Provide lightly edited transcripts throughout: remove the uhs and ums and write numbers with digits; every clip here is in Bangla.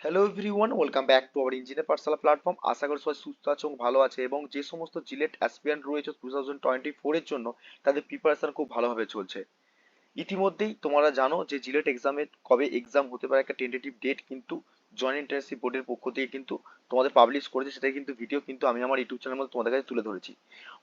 Hello everyone, welcome back to our engineer Pathsala platform. আশা করি সবাই সুস্থ আছে এবং ভালো আছে, এবং যে সমস্ত জিলেট অ্যাসপিরেন্ট রয়েছে 2024 এর জন্য তাদের প্রিপারেশন খুব ভালোভাবে চলছে। ইতিমধ্যেই তোমরা জানো যে জিলেট এক্সামের কবে এক্সাম হতে পারে একটা টেন্টেটিভ ডেট কিন্তু জয়েন্ট ইন্টার্নশিপ বোর্ডের পক্ষ থেকে কিন্তু তোমাদের পাবলিশ করেছে, সেটা কিন্তু ভিডিও কিন্তু আমি আমার ইউটিউব চ্যানেলের মধ্যে তোমাদের কাছে তুলে ধরেছি।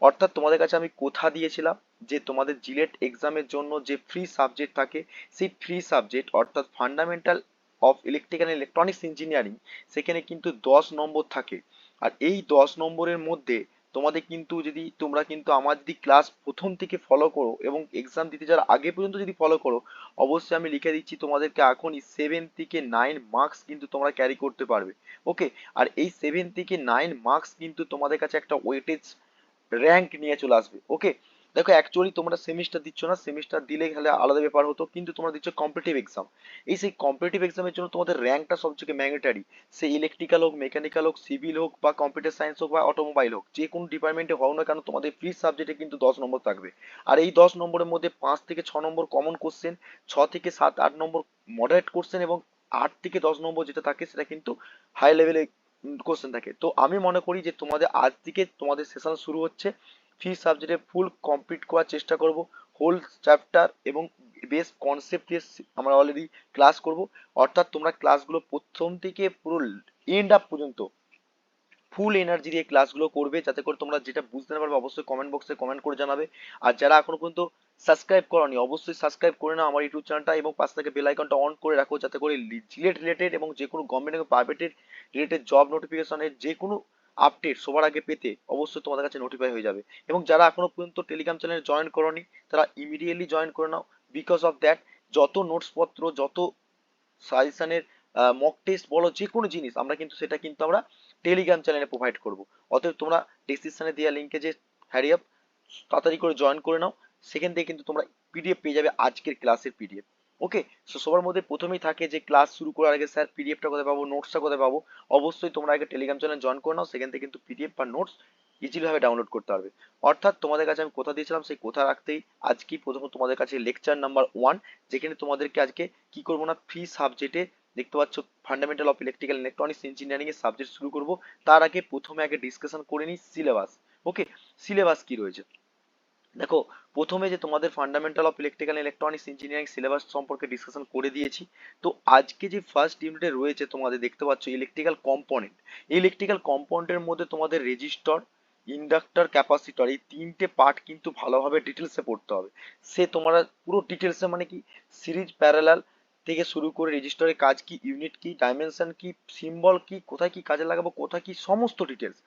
অর্থাৎ তোমাদের কাছে আমি কথা দিয়েছিলাম যে তোমাদের জিলেট এক্সামের জন্য যে ফ্রি সাবজেক্ট থাকে, সেই ফ্রি সাবজেক্ট অর্থাৎ fundamental of electrical and electronics engineering, সেখানে কিন্তু 10 নম্বর থাকে। আর এই 10 নম্বরের মধ্যে তোমাদের কিন্তু যদি তোমরা কিন্তু আমার যদি ক্লাস প্রথম থেকে ফলো করো এবং এক্সাম দিতে যাওয়ার আগে পর্যন্ত যদি ফলো করো, অবশ্যই আমি লিখে দিচ্ছি তোমাদেরকে এখনই 7 থেকে 9 মার্কস কিন্তু তোমরা ক্যারি করতে পারবে। ওকে। আর এই 7 থেকে 9 মার্কস কিন্তু তোমাদের কাছে একটা ওয়েটেজ র্যাঙ্ক নিয়ে চলে আসবে। ওকে। দেখো অ্যাকচুয়ালি তোমরা সেমিস্টার দিচ্ছ না, সেমিস্টার দিলে তাহলে আলাদা ব্যাপার হতো, কিন্তু তোমরা দিচ্ছ কম্পিটিটিভ এক্সাম। এই সেই কম্পিটিটিভ এক্সামের জন্য তোমাদের র্যাঙ্কটা সবথেকে ম্যান্ডেটারি। সে ইলেকট্রিক্যাল হোক, মেকানিক্যাল হোক, সিভিল হোক, বা কম্পিউটার সায়েন্স হোক, বা অটোমোবাইল হোক, যে কোনো ডিপার্টমেন্টে হও না কেন তোমাদের ফ্রি সাবজেক্টে কিন্তু 10 নম্বর থাকবে। আর এই 10 নম্বরের মধ্যে 5 থেকে 6 নম্বর কমন কোশ্চেন, 6 থেকে 7 8 নম্বর মডারেট কোশ্চেন, এবং 8 থেকে 10 নম্বর যেটা থাকে সেটা কিন্তু হাই লেভেলে কোশ্চেন থাকে। তো আমি মনে করি যে তোমাদের আজ থেকে তোমাদের সেশন শুরু হচ্ছে, ফ্রি সাবজেক্টে ফুল কমপ্লিট করার চেষ্টা করব। হোল চ্যাপ্টার এবং বেস কনসেপ্ট দিয়ে আমরা অলরেডি ক্লাস করব। অর্থাৎ তোমরা ক্লাসগুলো প্রথম থেকে পুরো এন্ড আপ পর্যন্ত ফুল এনার্জি দিয়ে ক্লাসগুলো করবে, যাতে করে তোমরা যেটা বুঝতে না পারবে অবশ্যই কমেন্ট বক্সে কমেন্ট করে জানাবে। আর যারা এখনো পর্যন্ত সাবস্ক্রাইব করোনি, অবশ্যই সাবস্ক্রাইব করে নাও আমার ইউটিউব চ্যানেলটা, এবং পাশ থেকে বেল আইকনটা অন করে রাখো, যাতে করে জিলেট রিলেটেড এবং যে কোনো গভর্নমেন্ট এবং প্রাইভেটের রিলেটেড জব নোটিফিকেশনের যে কোনো আপডেট সবার আগে পেতে অবশ্যই তোমাদের কাছে নোটিফাই হয়ে যাবে। এবং যারা এখনো পর্যন্ত টেলিগ্রাম চ্যানেলে জয়েন করোনি, তারা ইমিডিয়েটলি জয়েন করে নাও। বিকজ অফ দ্যাট যত নোটস পত্র, যত সাজেশনের মক টেস্ট বলো, যে কোনো জিনিস আমরা কিন্তু সেটা কিন্তু আমরা টেলিগ্রাম চ্যানেলে প্রোভাইড করব। অতএব তোমরা ডিসক্রিপশনে দেওয়া লিঙ্কে যে হ্যারি আপ তাড়াতাড়ি করে জয়েন করে নাও। সেখান থেকে কিন্তু তোমরা পিডিএফ পেয়ে যাবে, আজকের ক্লাসের পিডিএফ। ওকে। সো সবার মধ্যে প্রথমেই থাকে যে ক্লাস শুরু করার আগে স্যার পিডিএফটা কোথায় পাবো, নোটসটা কোথায় পাবো। অবশ্যই তোমরা আগে টেলিগ্রাম চ্যানেল জয়েন করে নাও, সেখান থেকে কিন্তু পিডিএফ বা নোটস ইজিলি ভাবে ডাউনলোড করতে পারবে। অর্থাৎ তোমাদের কাছে আমি কথা দিয়েছিলাম, সেই কথা রাখতেই আজকে প্রথমত তোমাদের কাছে লেকচার নাম্বার 1, যেখানে তোমাদেরকে আজকে কি করবো না, ফ্রি সাবজেক্টে দেখতে পাচ্ছ fundamental of electrical electronics engineering এর সাবজেক্ট শুরু করব। তার আগে প্রথমে আগে ডিসকাশন করে নিই সিলেবাস। ওকে। সিলেবাস কি রয়েছে দেখো, প্রথমে যে তোমাদের fundamental of electrical electronics engineering syllabus সম্পর্কে ডিসকাশন করে দিয়েছি। তো আজকে যে ফার্স্ট ইউনিটে রয়েছে তোমাদের দেখতে পাচ্ছ ইলেকট্রিক্যাল কম্পোনেন্ট। ইলেকট্রিক্যাল কম্পোনেন্টের মধ্যে তোমাদের রেজিস্টর, ইন্ডাক্টর, ক্যাপাসিটর, এই তিনটে পার্ট কিন্তু ভালোভাবে ডিটেলসে পড়তে হবে। সে তোমরা পুরো ডিটেলসে মানে কি, সিরিজ প্যারালাল থেকে শুরু করে রেজিস্টরের কাজ কি, ইউনিট কি, ডাইমেনশন কি, সিম্বল কি, কোথায় কি কাজে লাগাবো, কোথায় কি, সমস্ত ডিটেলস।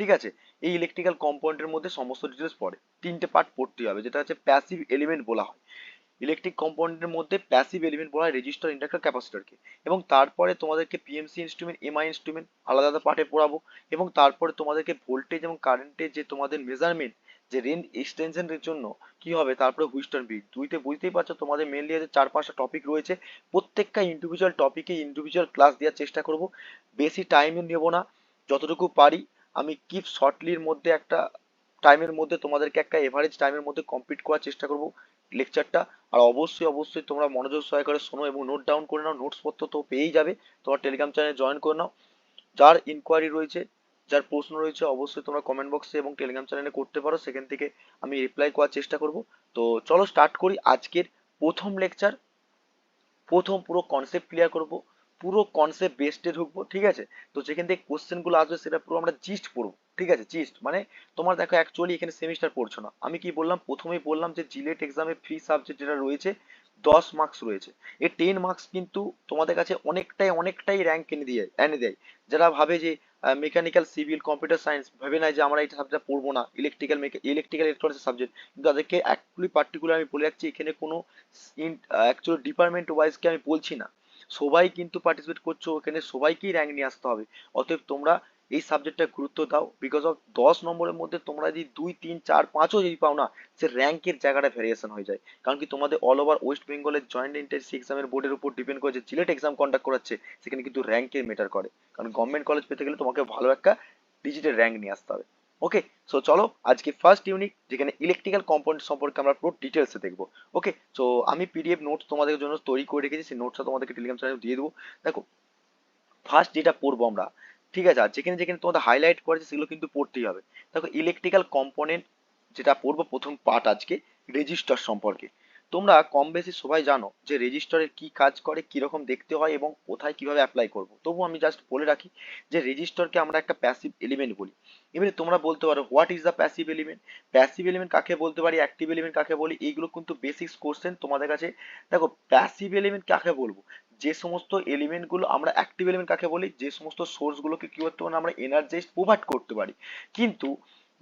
ঠিক আছে। এই ইলেকট্রিক্যাল কম্পোনেন্টের মধ্যে সমস্ত ডিটেলস পড়ে। তিনটে পার্ট পড়তে হবে, যেটা হচ্ছে প্যাসিভ এলিমেন্ট বলা হয়। ইলেকট্রিক কম্পোনেন্টের মধ্যে প্যাসিভ এলিমেন্ট বলা হয় রেজিস্টার, ইন্ডাক্টর, ক্যাপাসিটরকে। এবং তারপরে তোমাদেরকে পিএমসি ইনস্ট্রুমেন্ট, এমআই ইনস্ট্রুমেন্ট আলাদা আলাদা পার্টে পড়াবো। এবং তারপরে তোমাদেরকে ভোল্টেজ এবং কারেন্টের যে তোমাদের মেজারমেন্ট, যে রেঞ্জ এক্সটেনশনের জন্য কি হবে, তারপরে হুইস্টন ব্রিজ। দুইতে বুঝতেই পারছো তোমাদের মেনলি আছে 4-5টা টপিক রয়েছে। প্রত্যেকটা ইন্ডিভিজুয়াল টপিকে ইন্ডিভিজুয়াল ক্লাস দেওয়ার চেষ্টা করব। বেশি টাইমও নেব না, যতটুকু পারি আমি কিপ শর্টলির মধ্যে একটা টাইমের মধ্যে তোমাদেরকে একটা এভারেজ টাইমের মধ্যে কমপ্লিট করার চেষ্টা করব লেকচারটা। আর অবশ্যই অবশ্যই তোমরা মনোযোগ সহকারে শোনো এবং নোট ডাউন করে নাও। নোটস পত্র তো পেয়েই যাবে, তোমার টেলিগ্রাম চ্যানেলে জয়েন করে নাও। যার ইনকোয়ারি রয়েছে, যার প্রশ্ন রয়েছে, অবশ্যই তোমরা কমেন্ট বক্সে এবং টেলিগ্রাম চ্যানেলে করতে পারো, সেখান থেকে আমি রিপ্লাই করার চেষ্টা করব। তো চলো স্টার্ট করি আজকের প্রথম লেকচার। প্রথম পুরো কনসেপ্ট ক্লিয়ার করব, পুরো কনসেপ্ট বেসডে ঢুকবো। ঠিক আছে। তো যেখান থেকে কোশ্চেন গুলো আসবে সেটা পুরো আমরা জিস্ট পড়বো। ঠিক আছে, জিস্ট মানে তোমার দেখো অ্যাকচুয়ালি এখানে সেমিস্টার পড়ছো না। আমি কি বললাম, প্রথমেই বললাম যে জিলেট এক্সামে ফ্রি সাবজেক্ট যেটা রয়েছে 10 মার্কস রয়েছে। এই 10 মার্কস কিন্তু তোমাদের কাছে অনেকটাই অনেকটাই র্যাঙ্ক এনে দেয়। যারা ভাবে যে মেকানিক্যাল, সিভিল, কম্পিউটার সায়েন্স ভেবে নেয় যে আমরা এই সাবজেক্ট পড়বো না, ইলেকট্রিক্যাল ইলেকট্রনিক্স সাবজেক্ট, কিন্তু তাদেরকে অ্যাকচুয়ালি পার্টিকুলার আমি বলে রাখছি, এখানে কোনো অ্যাকচুয়ালি ডিপার্টমেন্ট ওয়াইজকে আমি বলছি না। সবাই কিন্তু পার্টিসিপেট করছো, এখানে সবাইকেই র্যাঙ্ক নিয়ে আসতে হবে। অতএব তোমরা এই সাবজেক্টটা গুরুত্ব দাও। বিকজ অফ 10 নম্বরের মধ্যে তোমরা যদি 2, 3, 4, 5ও যদি পাও না, সে র্যাঙ্কের জায়গাটা ভ্যারিয়েশন হয়ে যায়। কারণ কি তোমাদের অল ওভার ওয়েস্ট বেঙ্গলের জয়েন্ট এন্ট্রান্স এক্সামের বোর্ডের উপর ডিপেন্ড করে যে সিলেট এক্সাম কন্ডাক্ট করাচ্ছে, সেখানে কিন্তু র্যাঙ্কের মেটার করে। কারণ গভর্নমেন্ট কলেজ পেতে গেলে তোমাকে ভালো একটা ডিজিটের র্যাঙ্ক নিয়ে আসতে হবে। ওকে। সো চলো আজকে ফার্স্ট ইউনিট, যেখানে ইলেকট্রিক্যাল কম্পোনেন্ট সম্পর্কে আমরা পুরো ডিটেলসে দেখবো। ওকে। সো আমি পিডিএফ নোটস তোমাদের জন্য তৈরি করে রেখেছি, সেই নোটসটা তোমাদেরকে টেলিগ্রাম চ্যানেলে দিয়ে দেবো। দেখো, ফার্স্ট যেটা পড়বো আমরা, ঠিক আছে, আর যেখানে যেখানে তোমাদের হাইলাইট করেছে সেগুলো কিন্তু পড়তেই হবে। দেখো ইলেকট্রিক্যাল কম্পোনেন্ট যেটা পড়বো প্রথম পার্ট আজকে, রেজিস্টার সম্পর্কে। তোমরা কম বেশি সবাই জানো যে রেজিস্টারের কি কাজ করে, কিরকম দেখতে হয় এবং কোথায় কিভাবে অ্যাপ্লাই করবো, তবু আমি জাস্ট বলে রাখি যে রেজিস্টারকে আমরা একটা প্যাসিভ এলিমেন্ট বলি। এবারে তোমরা বলতে পারো what is the passive element, passive element কাকে বলতে পারি, অ্যাক্টিভ এলিমেন্ট কাকে বলি, এইগুলো কিন্তু বেসিক্স কোশ্চেন তোমাদের কাছে। দেখো প্যাসিভ এলিমেন্ট কাকে বলবো, যে সমস্ত এলিমেন্ট গুলো আমরা, অ্যাক্টিভ এলিমেন্ট কাকে বলি, যে সমস্ত সোর্স গুলোকে কি করতে পারি আমরা এনার্জি প্রোভাইড করতে পারি, কিন্তু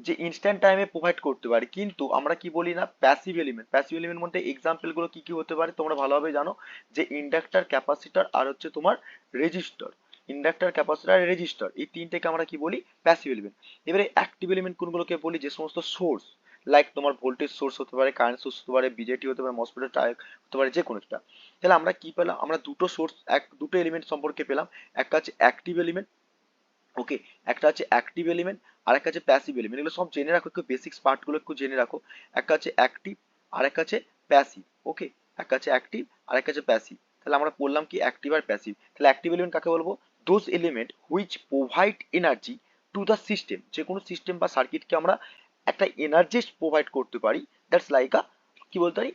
যে ইনস্ট্যান্ট টাইমে প্রোভাইড করতে পারি, কিন্তু আমরা কি বলি না প্যাসিভ এলিমেন্ট। প্যাসিভ এলিমেন্ট মধ্যে এক্সাম্পল গুলো কি কি হতে পারে তোমরা ভালোভাবে জানো, যে ইন্ডাক্টর, ক্যাপাসিটর আর হচ্ছে তোমার রেজিস্টর। ইন্ডাক্টর, ক্যাপাসিটর, রেজিস্টর, এই তিনটেকে আমরা কি বলি প্যাসিভ এলিমেন্ট। এবারে অ্যাক্টিভ এলিমেন্ট কোনগুলোকে বলি, যে সমস্ত সোর্স, লাইক তোমার ভোল্টেজ সোর্স হতে পারে, কারেন্ট সোর্স হতে পারে, বিজেটি হতে পারে, মসফেট হতে পারে, যে কোনো একটা। তাহলে আমরা কি পেলাম, আমরা দুটো সোর্স, দুটো এলিমেন্ট সম্পর্কে পেলাম, একটা হচ্ছে অ্যাক্টিভ এলিমেন্ট, ওকে, একটা হচ্ছে অ্যাক্টিভ এলিমেন্ট আর একটা হচ্ছে প্যাসিভ এলিমেন্ট। এগুলো সব জেনে রাখো, একটু বেসিক্স পার্টগুলো একটু জেনে রাখো। একটা হচ্ছে অ্যাক্টিভ আর একটা হচ্ছে প্যাসিভ, ওকে, একটা হচ্ছে অ্যাক্টিভ আর একটা হচ্ছে প্যাসিভ। তাহলে আমরা বললাম কি অ্যাক্টিভ আর প্যাসিভ। তাহলে অ্যাক্টিভ এলিমেন্ট কাকে বলবো, those element which provide energy to the system, যে কোনো সিস্টেম বা সার্কিটকে আমরা একটা এনার্জি প্রোভাইড করতে পারি, দ্যাটস লাইক আ, কি বলতে পারি,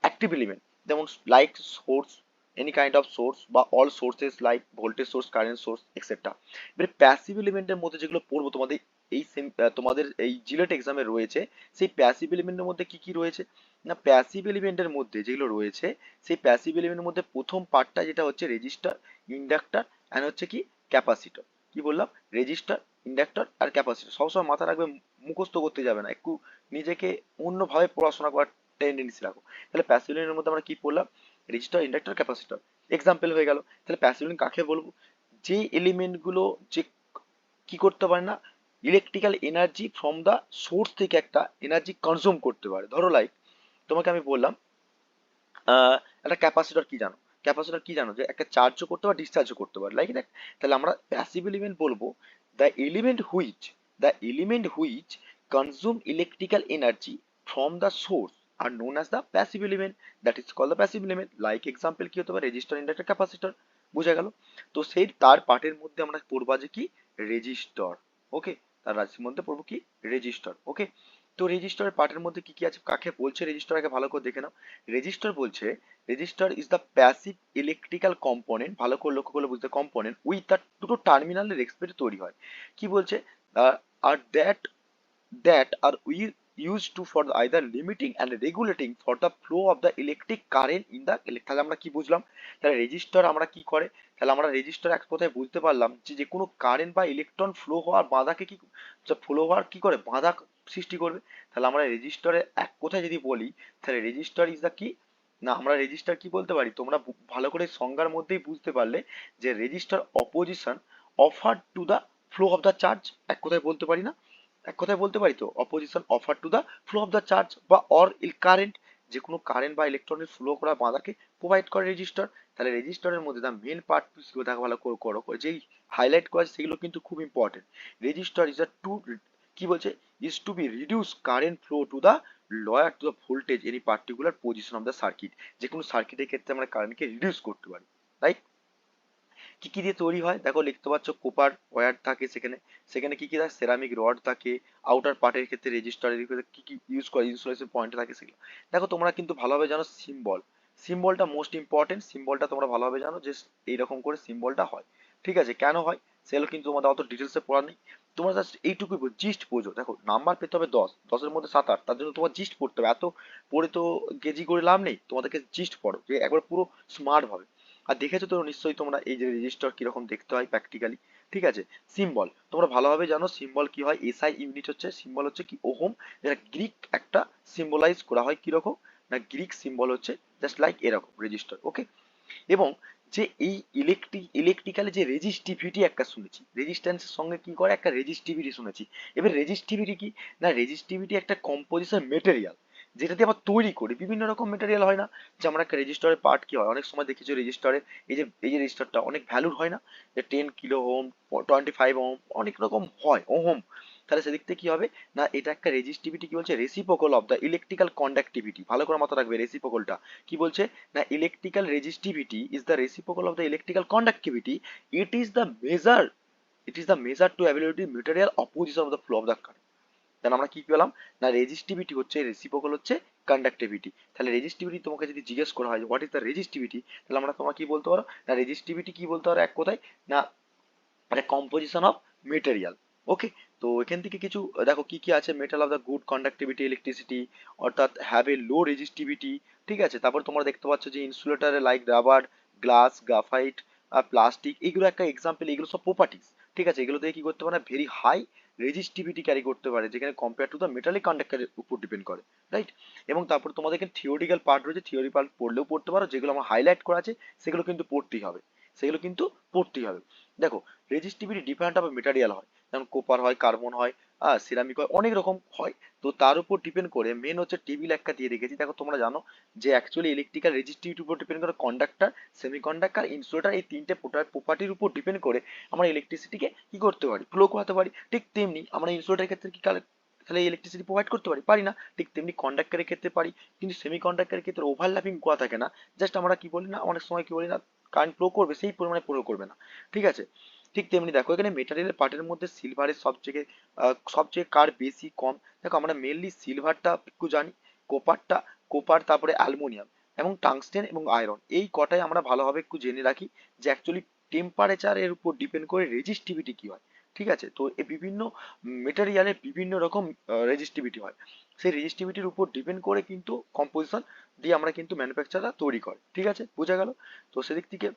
অ্যাক্টিভ এলিমেন্ট। যেমন like source, any kind of source বা all sources like voltage source, current source etcetera. এবারে প্যাসিভ এলিমেন্টের মধ্যে যেগুলো পড়বো তোমাদের এই তোমাদের এই জিলেট এক্সামে রয়েছে, সেই প্যাসিভ এলিমেন্টের মধ্যে কি কি রয়েছে না, প্যাসিভ এলিমেন্টের মধ্যে যেগুলো রয়েছে, সেই প্যাসিভ এলিমেন্টের মধ্যে প্রথম পার্টটা যেটা হচ্ছে রেজিস্টার, ইন্ডাক্টর অ্যান্ড হচ্ছে কি ক্যাপাসিটর। কি বললাম, রেজিস্টার, ইন্ডাক্টর আর ক্যাপাসিটর। সবসময় মাথা রাখবে, মুখস্থ করতে যাবে না, একটু নিজেকে অন্যভাবে পড়াশোনা করার টেন্ডেন্সি রাখো। তাহলে প্যাসিভ এলিমেন্টের মধ্যে আমরা কি পড়লাম, রেজিস্টার, ইন্ডাক্টর, ক্যাপাসিটর, এক্সাম্পল হয়ে গেল। তাহলে প্যাসিভ এলিমেন্ট কাকে বলবো, যে এলিমেন্ট গুলো যে কি করতে পারে না, electrical energy from the source থেকে একটা এনার্জি কনজিউম করতে পারে। ধরো লাইক তোমাকে আমি বললাম একটা ক্যাপাসিটর কি জানো, ক্যাপাসিটর কি জানো, যে একটা চার্জও করতে পারে, ডিসচার্জও করতে পারে, লাইক দ্যাট। তাহলে আমরা প্যাসিভ এলিমেন্ট বলবো the element which consume electrical energy from the source are known as the passive element, that is call the passive element. Like example কি হতে পারে, রেজিস্টার, ইন্ডাক্টর, ক্যাপাসিটর। বোঝা গেল? তো সেই তার পার্টের মধ্যে আমরা পড়বো যে কি রেজিস্টর, ওকে, তার রাশির মধ্যে পড়বো কি রেজিস্টর, ওকে। তো রেজিস্টরের পার্টের মধ্যে কি কি আছে, কাকে বলছে রেজিস্টার আগে ভালো করে দেখে নাও। রেজিস্টার বলছে, register is the passive electrical component, ভালো করে লক্ষ্য করলে বুঝতে, কম্পোনেন্ট উইথ দ্য দুটো টার্মিনালের রেসপেক্টে তৈরি হয়। কি বলছে, আর that are we used to for either limiting and regulating for the flow of the electric current in the তাহলে আমরা কি বুঝলাম, তাহলে রেজিস্টার আমরা কি করে, তাহলে আমরা রেজিস্টার এক কথায় বুঝতে পারলাম যে যে কোনো কারেন্ট বা ইলেকট্রন ফ্লো হওয়ার বাধাকে কি, ফ্লো হওয়ার কি করে, বাধা সৃষ্টি করবে। তাহলে আমরা রেজিস্টারে এক কথায় যদি বলি, তাহলে রেজিস্টার ইজ দ্য কি, না আমরা রেজিস্টার কি বলতে পারি, তোমরা ভালো করে সংজ্ঞার মধ্যেই বুঝতে পারলে যে register opposition offer to the flow of the charge, এক কথায় বলতে পারি না, এক কথায় বলতে পারি তো, opposition offer to the flow of the charge বা অর কারেন্ট, যে কোনো কারেন্ট বা ইলেকট্রনের ফ্লো করা বাধাকে প্রোভাইড করে রেজিস্টার। তাহলে রেজিস্টারের মধ্যে দা মেন পার্ট গুলো দেখা ভালো করো, যেই হাইলাইট করা আছে সেগুলো কিন্তু খুব important. Resistor is a to, কি বলছে, is to be reduce current flow to the lower to the voltage any particular position of the circuit, যে কোনো সার্কিটের ক্ষেত্রে আমরা কারেন্টকে রিডিউস করতে পারি, রাইট। কি কি দিয়ে তৈরি হয় দেখো, লিখতে পাচ্ছ কোপার ওয়্যার থাকে সেখানে, সেখানে কি কি থাকে, সেরামিক রড থাকে, আউটার পার্টের ক্ষেত্রে রেজিস্টারের কি কি ইউজ করে, ইনসুলেশন পয়েন্ট থাকে সেগুলো। দেখো তোমরা কিন্তু ভালোভাবে জানো সিম্বল, সিম্বলটা মোস্ট ইম্পর্টেন্ট, সিম্বলটা তোমরা ভালোভাবে জানো যে এইরকম করে সিম্বলটা হয়, ঠিক আছে, কেন হয় সেগুলো কিন্তু তোমাদের অত ডিটেলসে পড়া নেই। তোমরা জাস্ট এইটুকুই জিস্ট বোঝো, দেখো নাম্বার পেতে হবে 10, 10-এর মধ্যে 7-8, তার জন্য তোমার জিস্ট পড়তে হবে, এত পড়ে তো গেজি করে লাভ নেই, তোমাদেরকে জিস্ট পড়ো যে একবার পুরো স্মার্ট ভাবে। আর দেখেছো তো নিশ্চয়ই তোমরা এই যে রেজিস্টার কিরকম দেখতে হয় প্র্যাকটিক্যালি, ঠিক আছে। সিম্বল তোমরা ভালোভাবে জানো, সিম্বল কি হয়, এসআই ইউনিট হচ্ছে সিম্বল হচ্ছে কি ওহম, যেটা গ্রিক একটা সিম্বলাইজ করা হয় কিরকম না, গ্রিক সিম্বল হচ্ছে জাস্ট লাইক এরকম রেজিস্টার, ওকে। এবং যে এই ইলেকট্রিক্যালি যে রেজিস্টিভিটি একটা শুনেছি, রেজিস্ট্যান্সের সঙ্গে কি করে একটা রেজিস্টিভিটি শুনেছি। এবার রেজিস্টিভিটি কি না, রেজিস্টিভিটি একটা কম্পোজিশন মেটেরিয়াল, যেটা দিয়ে আমরা তৈরি করি, বিভিন্ন রকম মেটেরিয়াল হয় না, যে আমরা একটা রেজিস্টারের পার্ট কি হয়, অনেক সময় দেখেছি রেজিস্টারে এই যে রেজিস্টারটা অনেক ভ্যালুর হয় না, যে 10 কিলো ওহম, 25 ওহম, অনেক রকম হয় ওহম, তাহলে সেদিক থেকে কি হবে না, এটা একটা রেজিস্টিভিটি কি বলছে, reciprocal of the electrical conductivity. ভালো করে মাথা রাখবে রেসিপ্রোকালটা কি বলছে না, electrical resistivity is the reciprocal of the electrical conductivity. It is the measure, it is the measure to availability material opposition of the flow of the current. তাহলে আমরা কি পেলাম না, রেজিস্টিভিটি হচ্ছে রেসিপ্রোকাল হচ্ছে কন্ডাক্টিভিটি। তাহলে রেজিস্টিভিটি তোমাকে যদি জিজ্ঞেস করা হয় হোয়াট ইজ দ্য রেজিস্টিভিটি, তাহলে আমরা তোমাকে কি বলতে পারো না, রেজিস্টিভিটি কি বলতে পারো এক কথায় না, মানে কম্পোজিশন অফ মেটেরিয়াল। ওকে, তো এখান থেকে কিছু দেখো কি কি আছে, metal of the good conductivity electricity, অর্থাৎ হ্যাভ এ লো রেজিস্টিভিটি। ঠিক আছে, তারপর তোমরা দেখতে পাচ্ছ যে ইনসুলেটারে like rubber, glass, graphite, plastic, এগুলো একটা এক্সাম্পল, এগুলো সব প্রপার্টিস। ঠিক আছে, এগুলো থেকে কি করতে পারে, ভেরি হাই রেজিস্টিভিটি ক্যারি করতে পারে, যেখানে কম্পেয়ার টু দ্য মেটালিক কন্ডাক্টরের উপর ডিপেন্ড করে, রাইট। এবং তারপর তোমাদের এখানে থিওরিটিক্যাল পার্ট রয়েছে, থিওরি পার্ট পড়লেও পড়তে পারো, যেগুলো আমার হাইলাইট করা আছে সেগুলো কিন্তু পড়তেই হবে, সেগুলো কিন্তু পড়তেই হবে। দেখো, রেজিস্টিভিটি ডিফারেন্ট হবে মেটেরিয়াল হয়, যেমন কোপার হয়, কার্বন হয়, সিরামিক হয়, অনেক রকম হয়। তো তার উপর ডিপেন্ড করে মেন হচ্ছে টেবিল একটা দিয়ে রেখেছি, দেখো তোমরা জানো যে অ্যাকচুয়ালি ইলেকট্রিক্যাল রেজিস্টিভিটির উপর ডিপেন্ড করে কন্ডাক্টর, সেমিকন্ডাক্টর, ইনসুলেটর, এই তিনটে প্রপার্টির উপর ডিপেন্ড করে আমরা ইলেকট্রিসিটিকে কি করতে পারি, ফ্লো করাতে পারি। ঠিক তেমনি আমরা ইনসুলেটারের ক্ষেত্রে কি তাহলে ইলেকট্রিসিটি প্রোভাইড করতে পারি, পারি না। ঠিক তেমনি কন্ডাক্টরের ক্ষেত্রে পারি, কিন্তু সেমিকন্ডাক্টরের ক্ষেত্রে ওভারল্যাপিং করা থাকে না। জাস্ট আমরা কি বলি না, অনেক সময় কি বলি না, কারেন্ট ফ্লো করবে, সেই পরিমাণে ফ্লো করবে না। ঠিক আছে, ঠিক তেমনি দেখো এখানে মেটারিয়ালের পার্টের মধ্যে সিলভারের সবচেয়ে কার বেশি কম। দেখো আমরা মেনলি সিলভারটা একটু জানি, কোপারটা, কোপার, তারপরে অ্যালুমিনিয়াম এবং টাংস্টেন এবং আয়রন, এই কটাই আমরা ভালোভাবে একটু জেনে রাখি যে অ্যাকচুয়ালি টেম্পারেচারের উপর ডিপেন্ড করে রেজিস্টিভিটি কি হয়। ঠিক আছে, তো এই বিভিন্ন মেটেরিয়ালের বিভিন্ন রকম রেজিস্টিভিটি হয়, সেই রেজিস্টিভিটির উপর ডিপেন্ড করে কিন্তু কম্পোজিশন দিয়ে আমরা কিন্তু ম্যানুফ্যাকচাররা তৈরি করে। ঠিক আছে, বোঝা গেল। তো সেদিক থেকে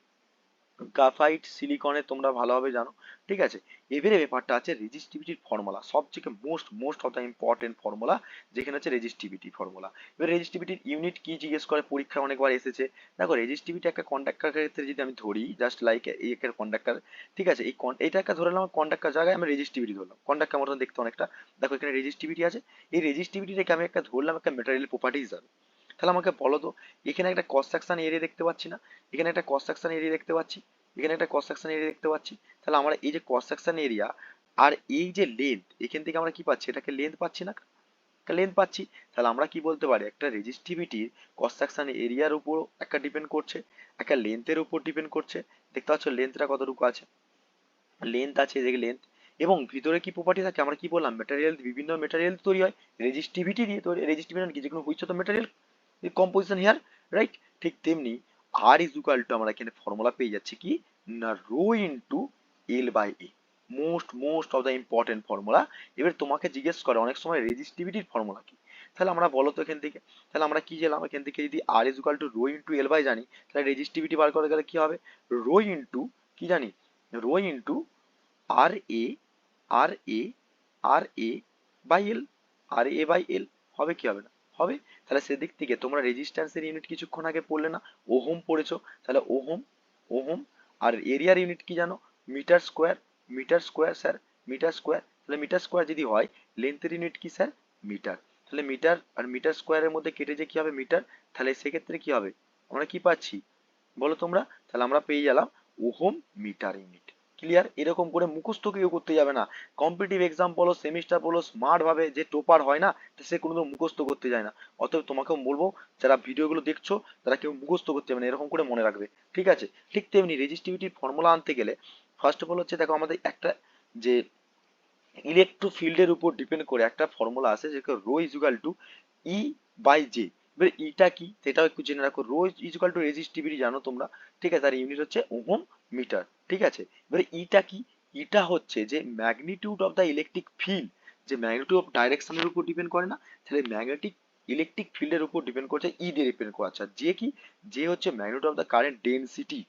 গ্রাফাইট, সিলিকনে তোমরা ভালোভাবে জানো। ঠিক আছে, এবারে ব্যাপারটা আছে রেজিস্টিভিটির ফর্মুলা, সবথেকে most of the important formula, যেখানে হচ্ছে রেজিস্টিভিটি ফর্মুলা। এবার রেজিস্টিভিটির ইউনিট কি জিজ্ঞেস করে, পরীক্ষায় অনেকবার এসেছে। দেখো রেজিস্টিভিটি একটা কন্ডাক্টরের ক্ষেত্রে যদি আমি ধরি, জাস্ট লাইক এই একটা কন্ডাক্টর। ঠিক আছে, এইটা একটা ধরে নিলাম কন্ডাক্টর, জায়গায় আমি রেজিস্টিভিটি ধরলাম, কন্ডাক্টর মতন দেখতে অনেকটা। দেখো এখানে রেজিস্টিভিটি আছে, এই রেজিস্টিভিটিটাকে আমি একটা ধরলাম একটা মেটেরিয়াল প্রপার্টি হিসাবে। তাহলে আমাকে বলো তো, এখানে একটা ক্রস সেকশন এরিয়া দেখতে পাচ্ছি না, এখানে একটা ক্রস সেকশন এরিয়া দেখতে পাচ্ছি, এখানে একটা ক্রস সেকশন এরিয়া দেখতে পাচ্ছি। তাহলে আমরা এই যে ক্রস সেকশন এরিয়া আর এই যে লেন্থ, এখান থেকে আমরা কি পাচ্ছি, এটাকে লেন্থ পাচ্ছি না, একটা লেন্থ পাচ্ছি। তাহলে আমরা কি বলতে পারি, একটা রেজিস্টিভিটির ক্রস সেকশন এরিয়ার উপর একটা ডিপেন্ড করছে, একটা লেন্থের উপর ডিপেন্ড করছে। দেখতে পাচ্ছ লেন্থটা কতটুকু আছে, লেন্থ আছে, এই যে লেন্থ। এবং ভিতরে কি প্রপার্টি থাকে, আমরা কি বললাম, মেটেরিয়াল, বিভিন্ন মেটেরিয়াল তৈরি হয় রেজিস্টিভিটি দিয়ে তৈরি, রেজিস্টিভিটি মানে কি, যেকোনো which of the material composition here, right. ঠিক তেমনি আর ইজ ইকুয়াল টু আমরা এখানে ফর্মুলা পেয়ে যাচ্ছি কি না, rho into L by A, most of the important formula. এবার তোমাকে জিজ্ঞেস করে অনেক সময় রেজিস্টিভিটির ফর্মুলা কি, তাহলে আমরা বলো তো এখান থেকে, তাহলে আমরা কি জানলাম এখান থেকে, যদি R is equal to rho into L by জানি, তাহলে রেজিস্টিভিটি বার করতে গেলে কি হবে, রো ইন্টু কি জানি, rho into R A, R A, R A by L, R A by L, হবে কি হবে না, হবে। তাহলে সেদিক থেকে তোমরা রেজিস্ট্যান্সের ইউনিট কিছুক্ষণ আগে পড়লে না, ওহম পড়েছো, তাহলে ওহম, ওহম। আর এরিয়ার ইউনিট কি জানো, metre square, metre square sir, metre square. তাহলে মিটার স্কোয়ার যদি হয়, লেন্থের ইউনিট কি স্যার, মিটার। তাহলে মিটার আর মিটার স্কোয়ারের মধ্যে কেটে যে কি হবে মিটার, তাহলে সেক্ষেত্রে কি হবে, আমরা কি পাচ্ছি বলো তোমরা, তাহলে আমরা পেয়ে গেলাম ওহম মিটার ইউনিট। ক্লিয়ার, এরকম করে মুখস্থ কেউ করতে যাবে না। কম্পিটিটিভ এক্সাম বলো, সেমিস্টার বলো, স্মার্ট ভাবে যে টোপার হয় না, সে কোনোদিন মুখস্থ করতে যায় না। অতএব তোমাকেও বলবো, যারা ভিডিওগুলো দেখছো তারা কেউ মুখস্থ করতে যাবে না, এরকম করে মনে রাখবে। ঠিক আছে, ঠিক তেমনি রেজিস্টিভিটির ফর্মুলা আনতে গেলে ফার্স্ট অফ অল হচ্ছে, দেখো আমাদের একটা যে ইলেকট্রোফিল্ডের উপর ডিপেন্ড করে একটা ফর্মুলা আছে, যেটা rho is equal to E by J. এবার ইটা কি সেটাও একটু জেনে রাখো, rho is equal to resistivity জানো তোমরা। ঠিক আছে, তার ইউনিট হচ্ছে ওহম মিটার। ঠিক আছে, এবারে ইটা কি, ইটা হচ্ছে যে magnitude of the electric field, যে ম্যাগনিটিউড অফ ডাইরেকশনের উপর ডিপেন্ড করে না, তাহলে ম্যাগনেটিক ইলেকট্রিক ফিল্ডের উপর ডিপেন্ড করছে ই দিয়ে ডিপেন্ড করে। আচ্ছা যে কি, যে হচ্ছে magnitude of the current density.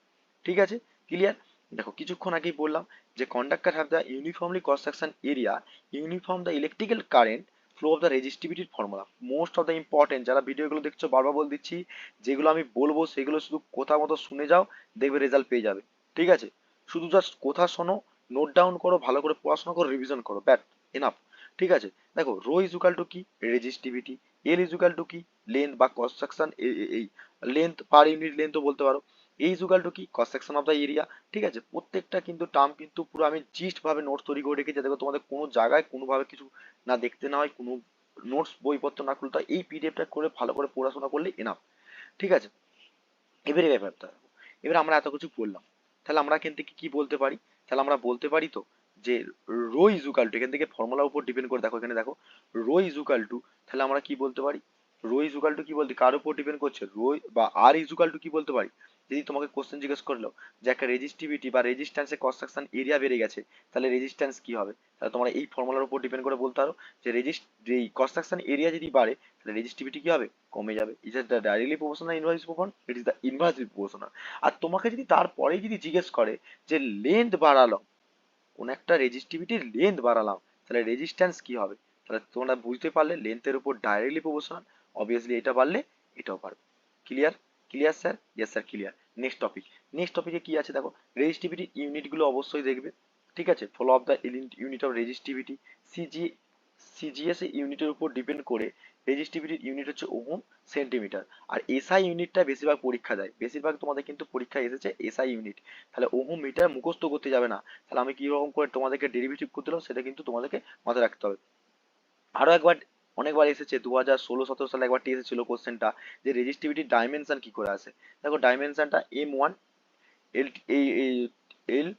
ঠিক আছে, ক্লিয়ার। দেখো কিছুক্ষণ আগেই বললাম যে conductor have the uniformly cross section area, uniform the electrical current, flow of the রেজিস্টিভিটির formula, most of the important. যারা ভিডিওগুলো দেখছো বারবার বলে দিচ্ছি, যেগুলো আমি বলবো সেগুলো শুধু কথা মতো শুনে যাও, দেখবে রেজাল্ট পেয়ে যাবে। ঠিক আছে, শুধু জাস্ট কথা শোনো, নোট ডাউন করো, ভালো করে পড়াশোনা করো, রিভিশন করো, ব্যাট, এনাফ। ঠিক আছে, দেখো রো ইজ ইকুয়াল টু কি, resistivity, L is equal two কি, লেন্থ বা ক্রস সেকশন, এই লেন্থ পার ইউনিট লেন্থও বলতে পারো। এ ইজ ইকুয়াল টু কি cross section of the area. ঠিক আছে, প্রত্যেকটা কিন্তু টার্ম কিন্তু পুরো আমি জিস্ট ভাবে নোটস তৈরি করে রেখেছি, যাতে করে তোমাদের কোনো জায়গায় কোনোভাবে কিছু না দেখতে না হয়, কোনো নোটস বইপত্র না খুলতে হয়, এই পিডিএফটা করে ভালো করে পড়াশোনা করলে এনাফ। ঠিক আছে, এবারে ব্যাপারটা দেখো। এবার আমরা এত কিছু বললাম, তাহলে আমরা এখান থেকে কি বলতে পারি? তাহলে আমরা বলতে পারি তো যে রো ইজ ইকুয়াল টু, এখান থেকে ফর্মুলার উপর ডিপেন্ড করে দেখো, এখানে দেখো রো ইজ ইকুয়াল টু, তাহলে আমরা কি বলতে পারি? রো ইজ ইকুয়াল টু কি বলতে, কার উপর ডিপেন্ড করছে? রো বা আর ইজ ইকুয়াল টু কি বলতে পারি? যদি তোমাকে কোশ্চেন জিজ্ঞেস করলো যে একটা রেজিস্টিভিটি বা রেজিস্ট্যান্সের কনস্ট্রাকশন এরিয়া বেড়ে গেছে, তাহলে রেজিস্ট্যান্স কি হবে? তাহলে তোমরা এই ফর্মুলার উপর ডিপেন্ড করে বলতে পারো যে এই কনস্ট্রাকশন এরিয়া যদি বাড়ে, তাহলে রেজিস্টিভিটি কি হবে? কমে যাবে। Is it the directly proportional inversely proportional? It is the inversely proportional. আর তোমাকে যদি তারপরেই যদি জিজ্ঞেস করে যে লেন্থ বাড়ালাম, কোন একটা রেজিস্টিভিটির লেন্থ বাড়ালাম, তাহলে রেজিস্ট্যান্স কি হবে? তাহলে তোমরা বুঝতে পারলে লেন্থের উপর ডাইরেক্টলি প্রপোর্শনাল, অবভিয়াসলি এটা বাড়লে এটাও বাড়বে। Clear? Clear sir? Yes sir clear. Next topic, next টপিকে কি আছে দেখো, রেজিস্টিভিটি ইউনিটগুলো অবশ্যই দেখবে। ঠিক আছে, follow of the unit of resistivity. CG CGS ইউনিটের উপর ডিপেন্ড করে রেজিস্টিভিটির ইউনিট হচ্ছে ওহম, সেন্টিমিটার। আর এসআই ইউনিটটা বেশিরভাগ পরীক্ষা দেয়, বেশিরভাগ তোমাদের কিন্তু পরীক্ষায় এসেছে এসআই ইউনিট। তাহলে ওহম মিটার মুখস্থ করতে যাবে না, তাহলে আমি কিরকম করে তোমাদেরকে ডেরিভেটিভ করতে দিলাম সেটা কিন্তু তোমাদেরকে মাথায় রাখতে হবে। আরো একবার, অনেকবার এসেছে 2016-17 সালে একবার এসেছিল কোশ্চেনটা, যে রেজিস্টিভিটির ডাইমেনশন কি করে আসে। দেখো ডাইমেনশনটা M1 L L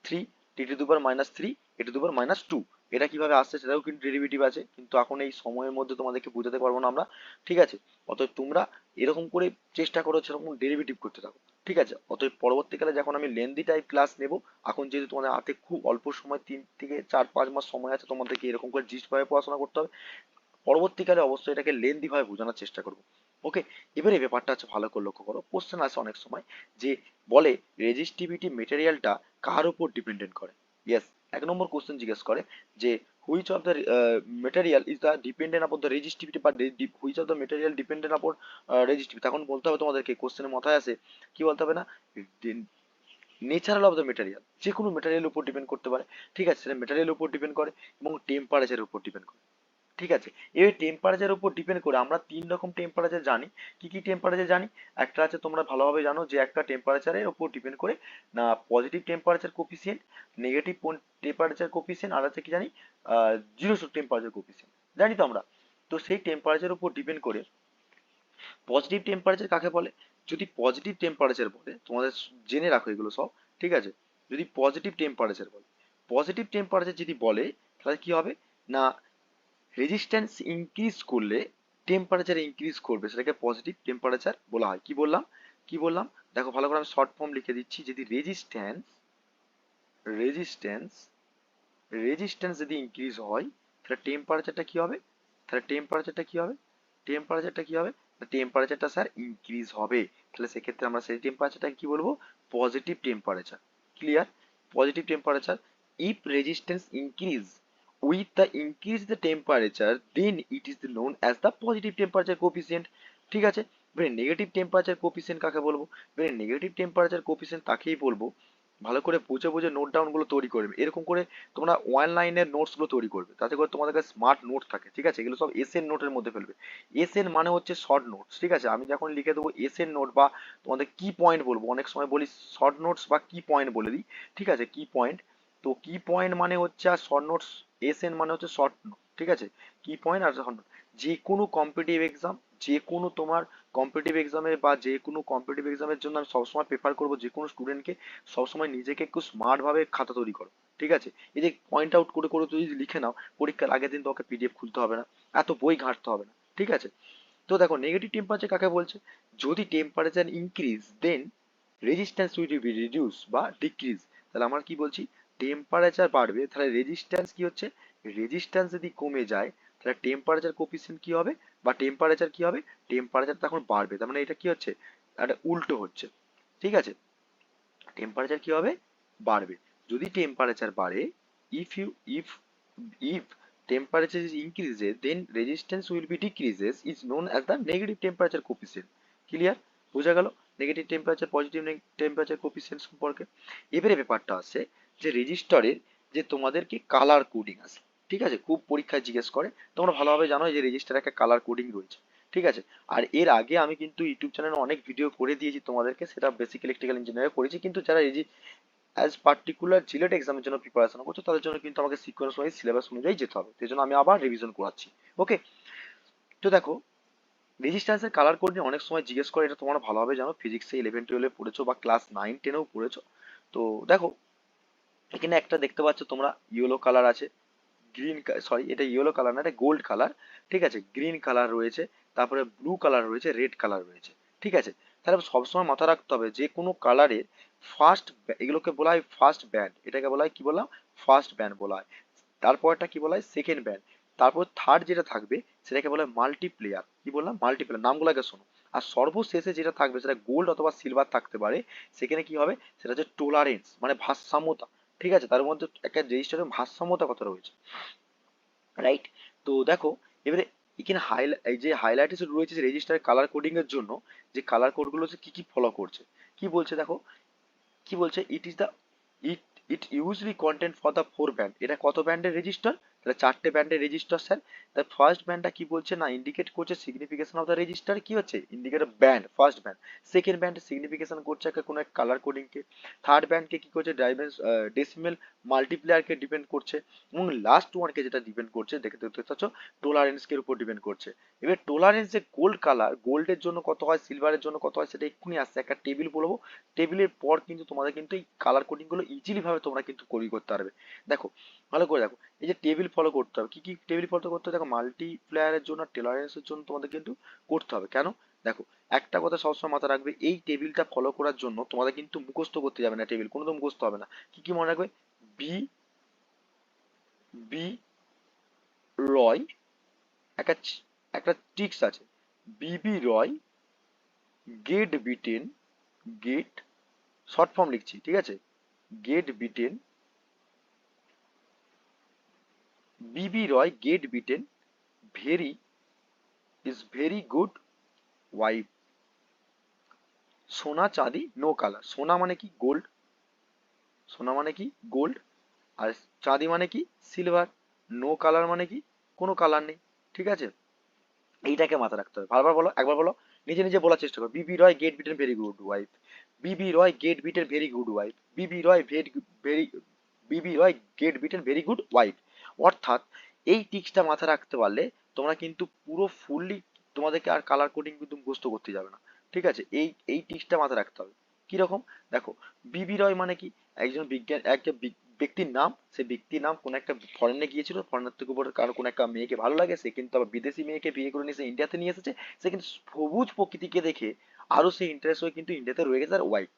three T to the power minus three A to the power minus two, এটা কিভাবে আসছে সেটাও কিন্তু ডেরিভেটিভ আছে, কিন্তু এখন এই সময়ের মধ্যে তোমাদেরকে বোঝাতে পারবো না আমরা। ঠিক আছে, অতএব তোমরা এরকম করে চেষ্টা করো সেরকম ডেরিভেটিভ করতে থাকো। ঠিক আছে, অতএব পরবর্তীকালে যখন আমি লেন্দি টাইপ ক্লাস নেব, এখন যেহেতু তোমাদের হাতে খুব অল্প সময়, 3 থেকে 4-5 মাস সময় আছে, তোমাদেরকে এরকম করে জিস্ট ভাবে পড়াশোনা করতে হবে। পরবর্তীকালে অবশ্যই এটাকে লেন্দি ভাবে বোঝানোর চেষ্টা করবো। ওকে, এবারে এই ব্যাপারটা হচ্ছে ভালো করে লক্ষ্য করো, কোশ্চেন আসে অনেক সময় যে বলে রেজিস্টিভিটি মেটেরিয়ালটা কার উপর ডিপেন্ডেন্ট করে। ইয়েস, 1 নম্বর কোশ্চেন জিজ্ঞেস করে যে which of the material is the dependent upon the resistivity, বা which of the material dependent upon resistivity. তখন বলতে হবে তোমাদেরকে, কোশ্চেনের মাথায় আসে কি বলতে হবে না, নেচারাল অফ দ্য মেটেরিয়াল, যে কোনো মেটেরিয়ালের উপর ডিপেন্ড করতে পারে। ঠিক আছে, সেটা মেটেরিয়ালের উপর ডিপেন্ড করে এবং টেম্পারেচারের উপর ডিপেন্ড করে। ঠিক আছে, এবার টেম্পারেচার উপর ডিপেন্ড করে আমরা 3 রকম টেম্পারেচার জানি। কি কি টেম্পারেচার জানি? একটা আছে, তোমরা ভালোভাবে জানো যে একটা টেম্পারেচারের উপর ডিপেন্ড করে না positive temperature coefficient, negative temperature coefficient, আর আছে কি জানি জিরো টেম্পারেচার কোফিসিয়েন্ট, জানি তো আমরা। তো সেই টেম্পারেচার উপর ডিপেন্ড করে পজিটিভ টেম্পারেচার কাকে বলে? যদি পজিটিভ টেম্পারেচার বলে, তোমাদের জেনে রাখো এগুলো সব। ঠিক আছে, যদি পজিটিভ টেম্পারেচার বলে, পজিটিভ টেম্পারেচার যদি বলে, তাহলে কি হবে না রেজিস্ট্যান্স ইনক্রিজ করলে টেম্পারেচার ইনক্রিজ করবে, সেটাকে পজিটিভ টেম্পারেচার বলা হয়। কি বললাম? কি বললাম? দেখো ভালো করে আমি শর্ট ফর্ম লিখে দিচ্ছি, যদি রেজিস্ট্যান্স রেজিস্ট্যান্স রেজিস্ট্যান্স যদি ইনক্রিজ হয়, তাহলে টেম্পারেচারটা কি হবে? তাহলে টেম্পারেচারটা কি হবে? টেম্পারেচারটা কি হবে? টেম্পারেচারটা স্যার ইনক্রিজ হবে। তাহলে সেক্ষেত্রে আমরা সেই টেম্পারেচারটাকে কি বলবো? Positive temperature. Clear? Positive temperature. If resistance increase with the increase the temperature, then it is known as the positive temperature coefficient. ঠিক আছে, এবারে নেগেটিভ টেম্পারেচার কোফিসিয়েন্ট কাকে বলবো? এবারে নেগেটিভ টেম্পারেচার কোফিসিয়েন্ট তাকেই বলবো, ভালো করে বুঝে বুঝে নোট ডাউন গুলো তৈরি করবে, এরকম করে তোমরা ওয়ান লাইনের নোটস গুলো তৈরি করবে, তাতে করে তোমাদের কাছে স্মার্ট নোট থাকে। ঠিক আছে, এগুলো সব এস এর নোটের মধ্যে ফেলবে। এস এর মানে হচ্ছে শর্ট নোটস। ঠিক আছে, আমি যখন লিখে দেবো এস এর নোট বা তোমাদের কি পয়েন্ট বলবো, অনেক সময় বলি শর্ট নোটস বা কি পয়েন্ট বলে দিই। ঠিক আছে, কি পয়েন্ট, তো কি পয়েন্ট মানে হচ্ছে, আর শর্ট নোটস এস এন মানে হচ্ছে শর্ট নোট। ঠিক আছে, কি পয়েন্ট আর শর্ট নোট। যে কোনো কম্পিটিটিভ এক্সাম, যে কোনো তোমার কম্পিটিটিভ এক্সামের বা যে কোনো কম্পিটিটিভ এক্সামের জন্য আমি সবসময় প্রেফার করবো যে কোনো স্টুডেন্টকে সবসময় নিজেকে একটু স্মার্ট ভাবে খাতা তৈরি করো। ঠিক আছে, এই যে পয়েন্ট আউট করে করে তুই যদি লিখে নাও, পরীক্ষার আগের দিন তোমাকে পিডিএফ খুলতে হবে না, এত বই ঘাঁটতে হবে না। ঠিক আছে, তো দেখো নেগেটিভ টেম্পারেচার কাকে বলছে? যদি temperature increase then resistance will be reduce বা ডিক্রিজ। তাহলে আমরা কি বলছি? টেম্পারেচার বাড়বে, তাহলে রেজিস্ট্যান্স কি হচ্ছে? রেজিস্ট্যান্স যদি কমে যায়, তাহলে টেম্পারেচার কোফিসিয়েন্ট কি হবে বা টেম্পারেচার কি হবে? টেম্পারেচার তখন বাড়বে। তার মানে এটা কি হচ্ছে? একটা উল্টো হচ্ছে। ঠিক আছে, টেম্পারেচার কি হবে? বাড়বে। যদি টেম্পারেচার বাড়ে, if you if if temperature is increases, then resistance will be decreases, is known as the negative temperature coefficient. Clear? বোঝা গেল negative temperature positive temperature coefficient সম্পর্কে। এবারে ব্যাপারটা আছে যে রেজিস্টারের যে তোমাদেরকে কালার কোডিং আছে। ঠিক আছে, খুব পরীক্ষায় জিজ্ঞেস করে, তোমরা ভালোভাবে জানো যে রেজিস্টারে একটা কালার কোডিং রয়েছে। ঠিক আছে। আর এর আগে আমি কিন্তু ইউটিউব চ্যানেলে অনেক ভিডিও করে দিয়েছি তোমাদেরকে, সেটা বেসিক ইলেকট্রিক্যাল ইঞ্জিনিয়ারিং করেছি, কিন্তু যারা অ্যাজ পার্টিকুলার জিলেট এক্সামের জন্য প্রিপারেশন করছো তাদের জন্য কিন্তু আমাকে সিকোয়েন্স ওয়াইজ সিলেবাস অনুযায়ী যেতে হবে, সেই জন্য আমি আবার রিভিশন করাচ্ছি। ওকে, তো দেখো, রেজিস্ট্যান্সের কালার কোড নিয়ে অনেক সময় জিজ্ঞেস করে, এটা তোমরা ভালোভাবে জানো, ফিজিক্সে 11-12 পড়েছো বা ক্লাস 9-10-এও পড়েছো। তো দেখো, এখানে একটা দেখতে পাচ্ছ তোমরা ইয়েলো কালার আছে, গ্রিন, সরি এটা ইয়েলো কালার না, এটা গোল্ড কালার, ঠিক আছে, গ্রিন কালার রয়েছে, তারপরে ব্লু কালার রয়েছে, রেড কালার রয়েছে, ঠিক আছে। তাহলে সবসময় মাথা রাখতে হবে যে কোনো কালারের ফার্স্ট, এগুলোকে বলা হয় ফার্স্ট ব্যান্ড, এটাকে বলা হয় কি বললাম, ফার্স্ট ব্যান্ড বলা হয়। তারপরটা কি বলা হয়, সেকেন্ড ব্যান্ড। তারপর থার্ড যেটা থাকবে সেটাকে বলা হয় মাল্টিপ্লেয়ার, কি বললাম, মাল্টিপ্লেয়ার, নামগুলোকে শোনো। আর সর্বশেষে যেটা থাকবে সেটা গোল্ড অথবা সিলভার থাকতে পারে, সেখানে কি হবে, সেটা হচ্ছে টোলারেন্স, মানে ভারসাম্যতা, ঠিক আছে, তার মধ্যে একটা রেজিস্টারে ভারসাম্যতা কথা রয়েছে, রাইট। তো দেখো, এবারে এখানে এই যে হাইলাইট রয়েছে রেজিস্টার কালার কোডিং এর জন্য, যে কালার কোড গুলো কি কি ফলো করছে, কি বলছে দেখো, কি বলছে, ইট is the, it it usually content for the 4 band, এটা কত ব্যান্ডের রেজিস্টার, তাহলে 4টে ব্যান্ডের রেজিস্টার স্যার। তার ফার্স্ট ব্যান্ডটা কি বলছে না, ইন্ডিকেট করছে সিগনিফিকেশন অফ দ্য রেজিস্টার, কি হচ্ছে, indicator band, first band. Second band signification করছে একটা কোনো এক কালার কোডিং কে। থার্ড ব্যান্ডকে কি করছে, ডেসিমেল মাল্টিপ্লেয়ারকে ডিপেন্ড করছে। এবং লাস্ট ওয়ানকে যেটা ডিপেন্ড করছে, দেখতে দেখতে পাচ্ছ, টোলারেন্স এর উপর ডিপেন্ড করছে। এবার টোলারেন্স যে গোল্ড কালার, গোল্ডের জন্য কত হয়, সিলভারের জন্য কত হয়, সেটা এক্ষুনি আসছে, একটা টেবিল বলবো, টেবিলের পর কিন্তু তোমাদের কিন্তু এই কালার কোডিং গুলো ইজিলি ভাবে তোমরা কিন্তু করতে পারবে। দেখো, ভালো করে দেখো, এই যে টেবিল ফলো করতে হবে, কি কি টেবিল ফলো করতে হবে, দেখো, মাল্টিপ্লায়ারের জন্য, টলারেন্সের জন্য তোমাদের কিন্তু করতে হবে। কেন, দেখো, একটা কথা সবসময় মাথায় রাখবে, এই টেবিলটা ফলো করার জন্য তোমাদের কিন্তু মুখস্থ করতে যাবে না, টেবিল কোনো তো মুখস্থ হবে না। কি কি মনে রাখবে, বি, বি রয়, একটা একটা ট্রিক্স আছে, B B Roy, get beaten, get, short form লিখছি, ঠিক আছে, get beaten, B B Roy get beaten, very is very good wife, সোনা চাঁদি নো কালার, সোনা মানে কি, গোল্ড, সোনা মানে কি, গোল্ড, আর চাঁদি মানে কি, সিলভার, নো কালার মানে কি, কোনো কালার নেই, ঠিক আছে। এইটাকে মাথায় রাখতে হবে, বারবার বলো, একবার বলো, নিজে নিজে বলার চেষ্টা করো, B B Roy get beaten very good wife, B B Roy get beaten very good wife, B B Roy very, B B Roy get beaten very good wife. অর্থাৎ এই টিক্সটা মাথায় রাখতে পারলে তোমরা কিন্তু পুরো ফুললি, তোমাদেরকে আর কালার কোডিং কিন্তু মুখস্থ করতে যাবে না, ঠিক আছে। এই টিক্সটা মাথায় রাখতে হবে। কিরকম, দেখো, বিবি রয় মানে কি, একজন বিজ্ঞান, একটা ব্যক্তির নাম, সে ব্যক্তির নাম কোন একটা ফরেনে গিয়েছিল, ফরেনের থেকে উপরে কারো কোনো একটা মেয়েকে ভালো লাগে, সে কিন্তু আবার বিদেশি মেয়েকে বিয়ে করে নিয়ে সে ইন্ডিয়াতে নিয়ে এসেছে, সে কিন্তু সবুজ প্রকৃতিকে দেখে আরো সে ইন্টারেস্ট হয়ে কিন্তু ইন্ডিয়াতে রয়ে গেছে, আর ওয়াইফ,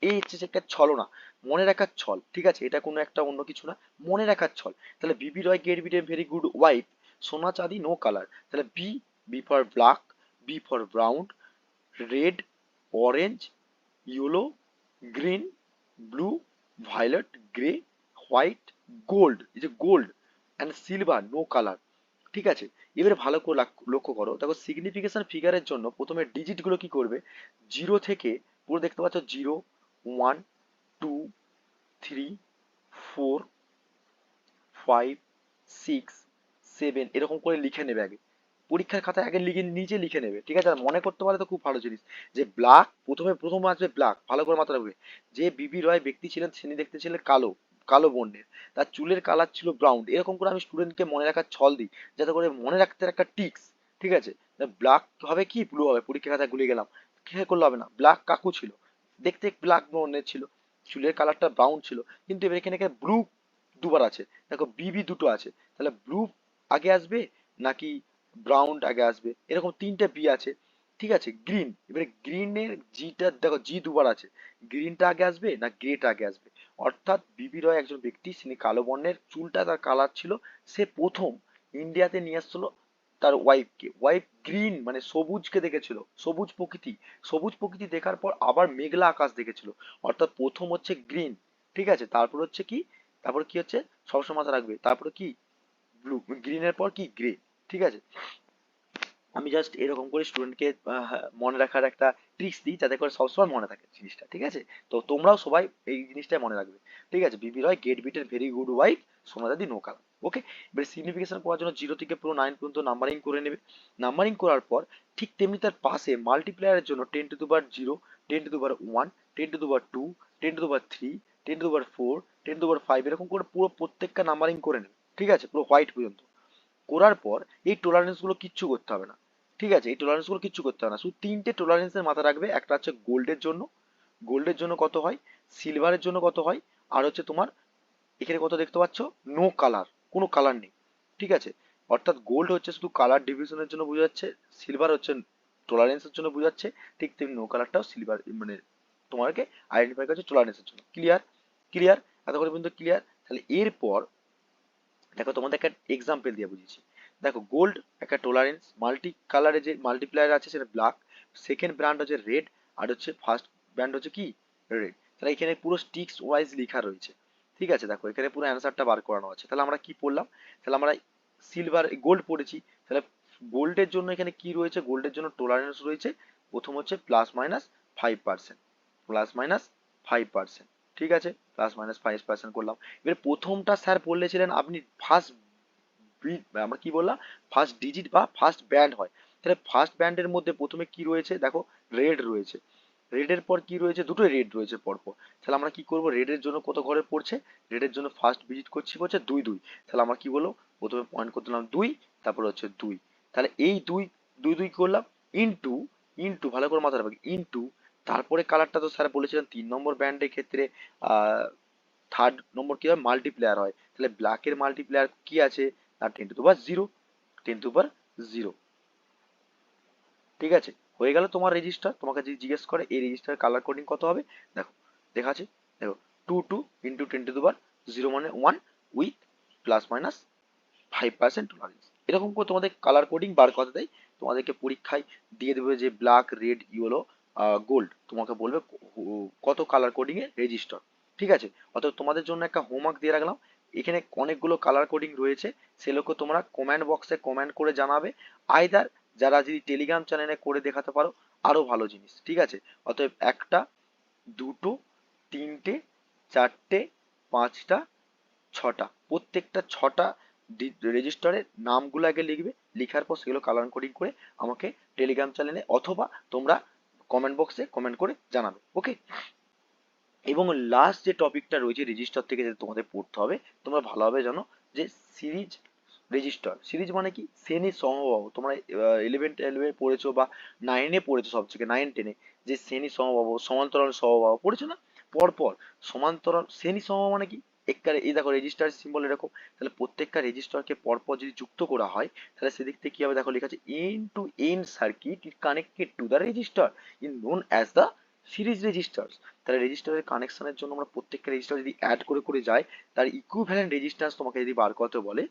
এই হচ্ছে যে একটা ছলনা, মনে রাখার ছল, ঠিক আছে, এটা কোনো একটা অন্য কিছু না, মনে রাখার ছল। তাহলে B B Roy get beat a very good wife, সোনা চাঁদি নো কালার, তাহলে B, B for black, B for brown, red, orange, yellow, green, blue, violet, grey, white, gold, এই যে gold and silver no colour, ঠিক আছে। এবারে ভালো করে লক্ষ্য করো, দেখো, সিগনিফিকেশন ফিগারের জন্য প্রথমে ডিজিট গুলো কি করবে, জিরো থেকে, পুরো দেখতে পাচ্ছ, 0, 1, 2, 3, 4, 5, 6, 7 এরকম করে লিখে নেবে আগে, পরীক্ষার খাতায় আগে লিখে নিজে লিখে নেবে, ঠিক আছে। আর মনে করতে পারলে তো খুব ভালো জিনিস, যে ব্ল্যাক, প্রথম আসবে ব্ল্যাক, ভালো করে মাথায় রাখবে, যে বিবি রয় ব্যক্তি ছিলেন তিনি দেখতে ছিলেন কালো, কালো বর্ণের, তার চুলের কালার ছিল ব্রাউন, এরকম করে আমি স্টুডেন্টকে মনে রাখার ছল দিই, যাতে করে মনে রাখতে একটা টিক্স, ঠিক আছে। ব্ল্যাক হবে কি, ব্লু হবে, পরীক্ষার খাতায় ভুলে গেলাম, খেয়াল করলে হবে না, ব্ল্যাক কাকু ছিল, দেখতে ব্ল্যাক বর্ণের ছিল, চুলের কালারটা ব্রাউন ছিল, কিন্তু এবার এখানে ব্লু দুবার আছে, দেখো, বিবি দুটো আছে, তাহলে ব্লু আগে আসবে নাকি ব্রাউন আগে আসবে, এরকম তিনটে বি আছে, ঠিক আছে। গ্রিন, এবারে গ্রিনের জিটা দেখো, জি দুবার আছে, গ্রিনটা আগে আসবে না গ্রেটা আগে আসবে, অর্থাৎ বিবি রয় একজন ব্যক্তি, তিনি কালো বর্ণের, চুলটা তার কালার ছিল, সে প্রথম ইন্ডিয়াতে নিয়ে আসছিল তার ওয়াইফকে, ওয়াইফ গ্রিন মানে সবুজকে দেখেছিল, সবুজ প্রকৃতি, সবুজ প্রকৃতি দেখার পর আবার মেঘলা আকাশ দেখেছিল, অর্থাৎ প্রথম হচ্ছে গ্রিন, ঠিক আছে, তারপর হচ্ছে কি, তারপর কি হচ্ছে, সবসময় মাথায় রাখবে, তারপর কি, ব্লু, গ্রিনের পর কি, গ্রে, ঠিক আছে। আমি জাস্ট এরকম করে স্টুডেন্টকে মনে রাখার একটা ট্রিক্স দিই যাতে করে সবসময় মনে থাকে জিনিসটা, ঠিক আছে? তো তোমরাও সবাই এই জিনিসটাই মনে রাখবে, ঠিক আছে? বিবি রয় গেট বিটের ভেরি গুড ওয়াইফ, সোনা দাদি নো কালার। ওকে, এবার সিগনিফিকেশন করার জন্য 0 থেকে পুরো 9 পর্যন্ত নাম্বারিং করে নেবে। নাম্বারিং করার পর ঠিক তেমনি তার পাশে মাল্টিপ্লায়ারের জন্য 10 to the power 0, 10 to the power 1, 10 to the power 2, 10 to the power 3, 10 to the power 4, 10 to the power 5 এরকম করে পুরো প্রত্যেকটা নাম্বারিং করে নেবে, ঠিক আছে? পুরো হোয়াইট পর্যন্ত করার পর এই টলারেন্স গুলো কিচ্ছু করতে হবে না, ঠিক আছে? এই টলারেন্স গুলো কিচ্ছু করতে হবে না, শুধু তিনটে টলারেন্সের মাথা রাখবে। একটা হচ্ছে গোল্ডের জন্য, গোল্ডের জন্য কত হয়, সিলভারের জন্য কত হয়, আর হচ্ছে তোমার এখানে কত দেখতে পাচ্ছ, নো কালার, কোনো কালার নেই, ঠিক আছে? অর্থাৎ গোল্ড হচ্ছে শুধু কালার ডিভিশনের জন্য বোঝাচ্ছে, সিলভার হচ্ছে টলারেন্সের জন্য বোঝাচ্ছে, ঠিক তেমনি নো কালারটাও সিলভার মানে তোমাকে আইডেন্টিফাই করছে টলারেন্সের জন্য। ক্লিয়ার? ক্লিয়ার? এতক্ষণ পর্যন্ত ক্লিয়ার? তাহলে এরপর দেখো তোমাদের একটা এক্সাম্পল দিয়ে বুঝিয়েছি। দেখো গোল্ড একটা টলারেন্স, মাল্টি কালারে যে মাল্টিপ্লায়ার আছে সেটা ব্ল্যাক, সেকেন্ড ব্র্যান্ড হচ্ছে রেড, আর হচ্ছে ফার্স্ট ব্র্যান্ড হচ্ছে কি রেড। তাহলে এখানে পুরো স্টিক্স ওয়াইজ লেখা রয়েছে, ঠিক আছে? দেখো এখানে পুরো অ্যান্সারটা বার করানো আছে। তাহলে আমরা কি পড়লাম, তাহলে আমরা সিলভার গোল্ড পড়েছি। তাহলে গোল্ডের জন্য এখানে কি রয়েছে, গোল্ডের জন্য টলারেন্স রয়েছে প্রথম হচ্ছে +-5%, +-5%, ঠিক আছে? +-5% করলাম। এবার প্রথমটা স্যার বলেছিলেন আপনি ফার্স্ট, আমরা কি বললাম, ফার্স্ট ডিজিট বা ফার্স্ট ব্যান্ড হয়। তাহলে ফার্স্ট ব্যান্ডের মধ্যে প্রথমে কি রয়েছে দেখো, রেড রয়েছে, রেডের পর কি রয়েছে, দুটো রেড রয়েছে পরপর। তাহলে আমরা কি করব, রেডের জন্য কত ঘরে পড়ছে, রেডের জন্য ফার্স্ট ভিজিট করছি হচ্ছে 2 2। তাহলে আমরা কি বলবো, প্রথমে পয়েন্ট করতে দিলাম 2, তারপর হচ্ছে 2। তাহলে এই 2 2 2 করলাম ইনটু, ইনটু ভালো করে মাথায় রাখবে ইনটু, তারপরে কালারটা তো স্যার বলেছিলেন 3 নম্বর ব্যান্ডের ক্ষেত্রে আহ থার্ড নম্বর কি হয়, মাল্টিপ্লেয়ার হয়। তাহলে ব্ল্যাকের মাল্টিপ্লেয়ার কি আছে না, 10⁻0, 10⁻0, ঠিক আছে? হয়ে গেল তোমার রেজিস্টার। তোমাকে যদি জিজ্ঞেস করে এই রেজিস্টার কালার কোডিং কত হবে, দেখো দেখা আছে, দেখো 2 2 × 10⁻0 মানে 1 উইথ +-5% টলারেন্স। এরকম করে তোমাদের কালার কোডিং বার করতে দেয়। তোমাদেরকে পরীক্ষায় দিয়ে দেবে যে ব্ল্যাক, রেড, ইয়েলো, গোল্ড, তোমাকে বলবে কত কালার কোডিং এ রেজিস্টার, ঠিক আছে? অতএব তোমাদের জন্য একটা হোমওয়ার্ক দিয়ে রাখলাম, এখানে অনেকগুলো কালার কোডিং রয়েছে, সেগুলোকে তোমরা কমেন্ট বক্সে কমেন্ট করে জানাবে। আইদার যারা যদি টেলিগ্রাম চ্যানেলে করে দেখাতে পারো আরো ভালো জিনিস, ঠিক আছে? অতএব একটা, দুটো, তিনটে, চারটে, পাঁচটা, ছটা, প্রত্যেকটা ছটা রেজিস্টারের নামগুলো আগে লিখবে, লিখার পর সেগুলো কালার কোডিং করে আমাকে টেলিগ্রাম চ্যানেলে অথবা তোমরা কমেন্ট বক্সে কমেন্ট করে জানাবে। ওকে, এবং লাস্ট যে টপিকটা রয়েছে রেজিস্টার থেকে যেটা তোমাদের পড়তে হবে, তোমরা ভালোভাবে জানো যে সিরিজ রেজিস্টার, সিরিজ মানে কি, শ্রেণী সমবাহু। তোমরা 11 12 পড়েছো বা 9 পড়েছো, সব থেকে 9 10 যে শ্রেণী সমবাহু, সমান্তরাল সমবাহু পড়েছো না পরপর? সমান্তরাল শ্রেণী সমবাহু মানে কি, একটা এই দেখো রেজিস্টার সিম্বল এরকম, তাহলে প্রত্যেকটা রেজিস্টারকে পরপর যদি যুক্ত করা হয় তাহলে সেদিক থেকে কি হবে, দেখো লেখা আছে end to end circuit connected to the resistor in known as the series resistor. তাহলে রেজিস্টারের কানেকশনের জন্য আমরা প্রত্যেকটা রেজিস্টার যদি অ্যাড করে করে যাই, তার ইকুইভ্যালেন্ট রেজিস্ট্যান্স তোমাকে যদি বার করতে বলে,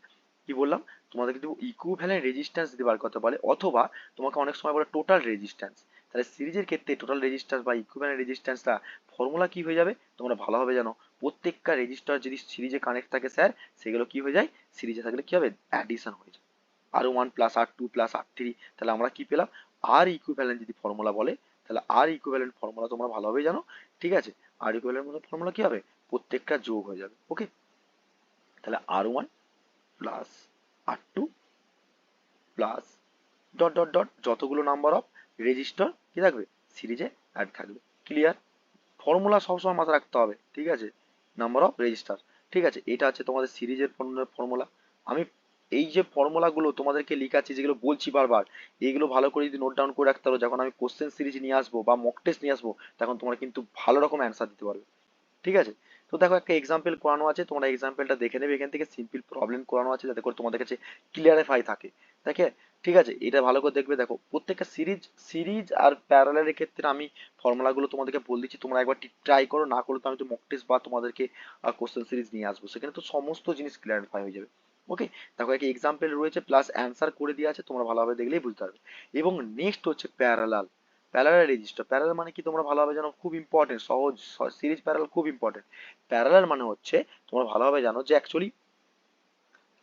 কি বললাম, তোমাদের কিন্তু ইকুইভ্যালেন্ট রেজিস্ট্যান্স যদি বার করতে বলে, অথবা তোমাকে অনেক সময় বলে টোটাল রেজিস্ট্যান্স। তাহলে সিরিজের ক্ষেত্রে টোটাল রেজিস্ট্যান্স বা ইকুইভ্যালেন্ট রেজিস্ট্যান্সটা ফর্মুলা কি হয়ে যাবে তোমরা ভালোভাবে জানো, প্রত্যেকটা রেজিস্টার যদি সিরিজে কানেক্ট থাকে স্যার, সেগুলো কি হয়ে যায়, সিরিজে থাকলে কি হবে, অ্যাডিশন হয়ে যায়, R1 + R2 + R3। তাহলে আমরা কি পেলাম, আর ইকুইভ্যালেন্ট যদি ফর্মুলা বলে, তাহলে আর ইকুইভ্যালেন্ট ফর্মুলা তোমরা ভালোভাবে জানো, ঠিক আছে? আর ইকুইভ্যালেন্ট ফর্মুলা কি হবে, প্রত্যেকটা যোগ হয়ে যাবে। ওকে, তাহলে R1 + R2 plus dot dot dot যতগুলো নাম্বার অফ রেজিস্টার কি থাকবে, সিরিজে অ্যাড থাকবে। ক্লিয়ার? ফর্মুলা সবসময় মাথায় রাখতে হবে, ঠিক আছে? নাম্বার অফ রেজিস্টার, ঠিক আছে? এটা হচ্ছে তোমাদের সিরিজের ফর্মুলা। আমি এই যে ফর্মুলাগুলো তোমাদেরকে লিখাচ্ছি, যেগুলো বলছি বারবার, এইগুলো ভালো করে যদি নোট ডাউন করে রাখতে পারো, যখন আমি কোশ্চেন সিরিজ নিয়ে আসবো বা মক টেস্ট নিয়ে আসবো, তখন তোমরা কিন্তু ভালো রকম অ্যান্সার দিতে পারবে, ঠিক আছে? তো দেখো একটা এক্সাম্পল করানো আছে, তোমরা এক্সাম্পলটা দেখে নেবে, এখান থেকে সিম্পল প্রবলেম করানো আছে যাতে করে তোমাদের কাছে ক্লিয়ারিফাই থাকে, দেখে, ঠিক আছে? এটা ভালো করে দেখবে। দেখো প্রত্যেকটা সিরিজ, সিরিজ আর প্যারালালের ক্ষেত্রে আমি ফর্মুলাগুলো তোমাদেরকে বলে দিচ্ছি, তোমরা একবার ট্রাই করো, না করো তো আমি তো মক টেস্ট বা তোমাদেরকে কোশ্চেন সিরিজ নিয়ে আসবো, সেখানে তো সমস্ত জিনিস ক্লিয়ারিফাই হয়ে যাবে। ওকে, দেখো একটা এক্সাম্পল রয়েছে প্লাস অ্যান্সার করে দেওয়া আছে, তোমরা ভালোভাবে দেখলেই বুঝতে পারবে। এবং নেক্সট হচ্ছে প্যারালাল, প্যারালাল রেজিস্টার। প্যারালাল মানে কি তোমরা ভালোভাবে জানো, খুব ইম্পর্টেন্ট, সহজ, সিরিজ প্যারালাল খুব ইম্পর্টেন্ট। প্যারালাল মানে হচ্ছে তোমরা ভালোভাবে জানো যে অ্যাকচুয়ালি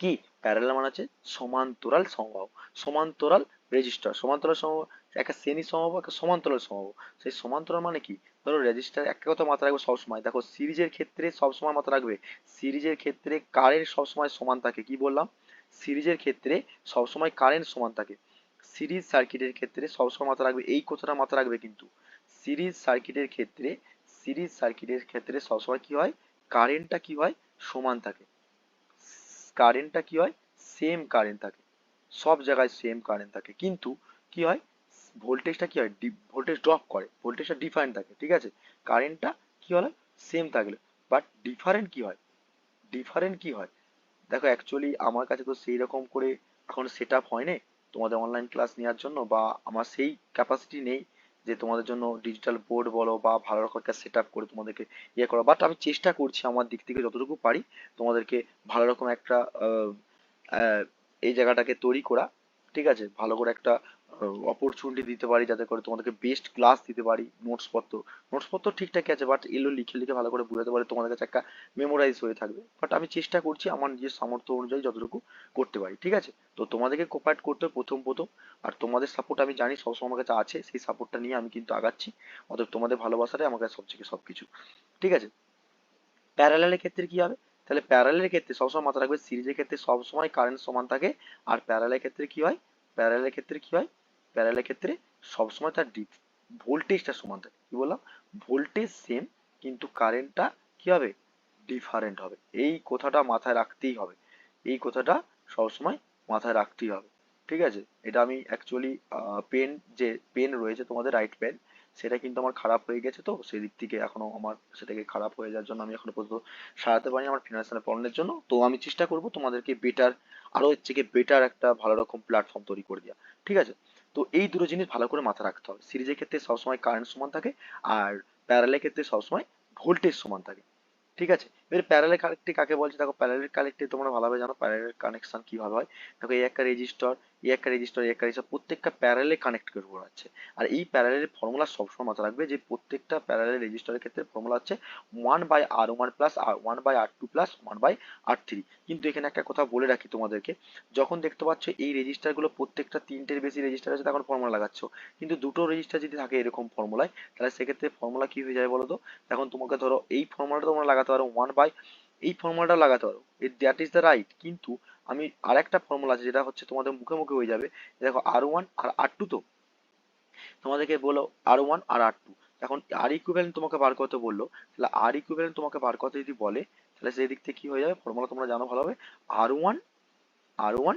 কি, প্যারালাল মানে হচ্ছে সমান্তরাল সমবাহু, সমান্তরাল রেজিস্টার। সমান্তরাল সমবাহু একটা শ্রেণী সমবাহু একটা সমান্তরাল সমবাহু। সেই সমান্তরাল মানে কি, ধরো রেজিস্টার একটা কথা মাথায় রাখবে সবসময়, দেখো সিরিজের ক্ষেত্রে সবসময় মাথায় রাখবে, সিরিজের ক্ষেত্রে কারেন্ট সবসময় সমান থাকে। কি বললাম, সিরিজের ক্ষেত্রে সবসময় কারেন্ট সমান থাকে। সিরিজ সার্কিটের ক্ষেত্রে সবসময় মাথায় রাখবে, এই কথাটা মাথায় রাখবে কিন্তু, সিরিজ সার্কিটের ক্ষেত্রে, সিরিজ সার্কিটের ক্ষেত্রে সবসময় কি হয়, কারেন্টটা কি হয়, সমান থাকে। কারেন্টটা কি হয়, সেম কারেন্ট থাকে, সব জায়গায় সেম কারেন্ট থাকে। কিন্তু কি হয়, ভোল্টেজটা কি হয়, ভোল্টেজ ড্রপ করে, ভোল্টেজটা ডিফারেন্ট থাকে, ঠিক আছে। কারেন্টটা কি হলো, সেম থাকলে, বাট ডিফারেন্ট কি হয়, ডিফারেন্ট কি হয়, দেখো অ্যাকচুয়ালি আমার কাছে তো সেই রকম করে এখন সেট আপ হয়নি তোমাদের অনলাইন ক্লাস নেওয়ার জন্য, বা আমার সেই ক্যাপাসিটি নেই যে তোমাদের জন্য ডিজিটাল বোর্ড বলো বা ভালো রকম একটা সেট আপ করে তোমাদেরকে ইয়ে করা, বাট আমি চেষ্টা করছি আমার দিক থেকে যতটুকু পারি তোমাদেরকে ভালো রকম একটা আহ, এই জায়গাটাকে তৈরি করা, ঠিক আছে, ভালো করে একটা অপরচুনিটি দিতে পারি যাতে করে তোমাদেরকে বেস্ট ক্লাস দিতে পারি। নোটস পত্র ঠিকঠাকই আছে, বাট এগুলো লিখে লিখে ভালো করে বোঝাতে পারি, তোমাদের কাছে একটা মেমোরাইজ হয়ে থাকবে। বাট আমি চেষ্টা করছি আমার নিজের সামর্থ্য অনুযায়ী যতটুকু করতে পারি, ঠিক আছে। তো তোমাদেরকে কোপারেট করতে হবে প্রথম প্রথম, আর তোমাদের সাপোর্ট আমি জানি সবসময় আমার কাছে আছে, সেই সাপোর্টটা নিয়ে আমি কিন্তু আগাচ্ছি। অতএব তোমাদের ভালোবাসাটাই আমার কাছে সবথেকে সবকিছু, ঠিক আছে। প্যারালালের ক্ষেত্রে কি হবে, তাহলে প্যারালালের ক্ষেত্রে সবসময় মাথায় রাখবে সিরিজের ক্ষেত্রে সবসময় কারেন্ট সমান থাকে, আর প্যারালালের ক্ষেত্রে কি হয়, প্যারালালের ক্ষেত্রে কি হয়, প্যারালালের ক্ষেত্রে সবসময় তার ভোল্টেজটা সমান থাকে। কি বললাম, ভোল্টেজ সেম কিন্তু কারেন্টটা কি হবে, ডিফারেন্ট হবে। এই কথাটা মাথায় রাখতেই হবে, এই কথাটা সবসময় মাথায় রাখতেই হবে, ঠিক আছে। এটা আমি অ্যাকচুয়ালি পেন, যে পেন রয়েছে তোমাদের রাইট পেন, সেটা কিন্তু আমার খারাপ হয়ে গেছে, তো সেই দিক থেকে এখনো আমার সেটাকে খারাপ হয়ে যাওয়ার জন্য আমি এখনো পর্যন্ত সারাতে পারিনি আমার ফিনান্সিয়াল প্রবলেমের জন্য। তো আমি চেষ্টা করব তোমাদেরকে বেটার, আরো এর থেকে বেটার একটা ভালো রকম প্ল্যাটফর্ম তৈরি করে দেওয়া, ঠিক আছে। তো এই দুটো জিনিস ভালো করে মাথায় রাখতে হবে, সিরিজের ক্ষেত্রে সবসময় কারেন্ট সমান থাকে, আর প্যারালের ক্ষেত্রে সবসময় ভোল্টেজ সমান থাকে, ঠিক আছে। এবার প্যারালাল কানেক্টে কাকে বলছে, দেখো প্যারালাল কানেক্টে তোমরা ভালোভাবে জানো প্যারালাল কানেকশন কিভাবে হয়। দেখো এই একটা রেজিস্টর, এই একটা রেজিস্টর, এই একটা রেজিস্টর, প্রত্যেকটা প্যারালালে কানেক্ট করে করা হচ্ছে। আর এই প্যারালালের ফর্মুলা সবসময় মাথায় রাখবে যে প্রত্যেকটা প্যারালাল রেজিস্টরের ক্ষেত্রে ফর্মুলা হচ্ছে 1/R1 প্লাস আর 1/R2 প্লাস 1/R3। কিন্তু এখানে একটা কথা বলে রাখি তোমাদেরকে, যখন দেখতে পাচ্ছ এই রেজিস্টারগুলো প্রত্যেকটা তিনটের বেশি রেজিস্টার আছে তখন ফর্মুলা লাগাচ্ছ, কিন্তু দুটো রেজিস্টার যদি থাকে এরকম ফর্মুলায়, তাহলে সেক্ষেত্রে ফর্মুলা কি হয়ে যায় বলো তো। এখন তোমাকে ধরো এই ফর্মুলাটা তোমরা লাগাতে পারো এই ফর্মুলাটা লাগাতে পারো, দ্যাট ইজ দ্য রাইট, কিন্তু আমি আরেকটা ফর্মুলা আছে যেটা হচ্ছে তোমাদের মুখে মুখে হয়ে যাবে। দেখো R1 আর R2, তো তোমাদেরকে বলো R1 আর R2, এখন আর ইকুইভ্যালেন্ট তোমাকে বার করতে বললো, তাহলে আর ইকুইভ্যালেন্ট তোমাকে বার করতে যদি বলে, তাহলে সেই দিক থেকে কি হয়ে যাবে, ফর্মুলা তোমরা জানো ভালোভাবে, R1 R1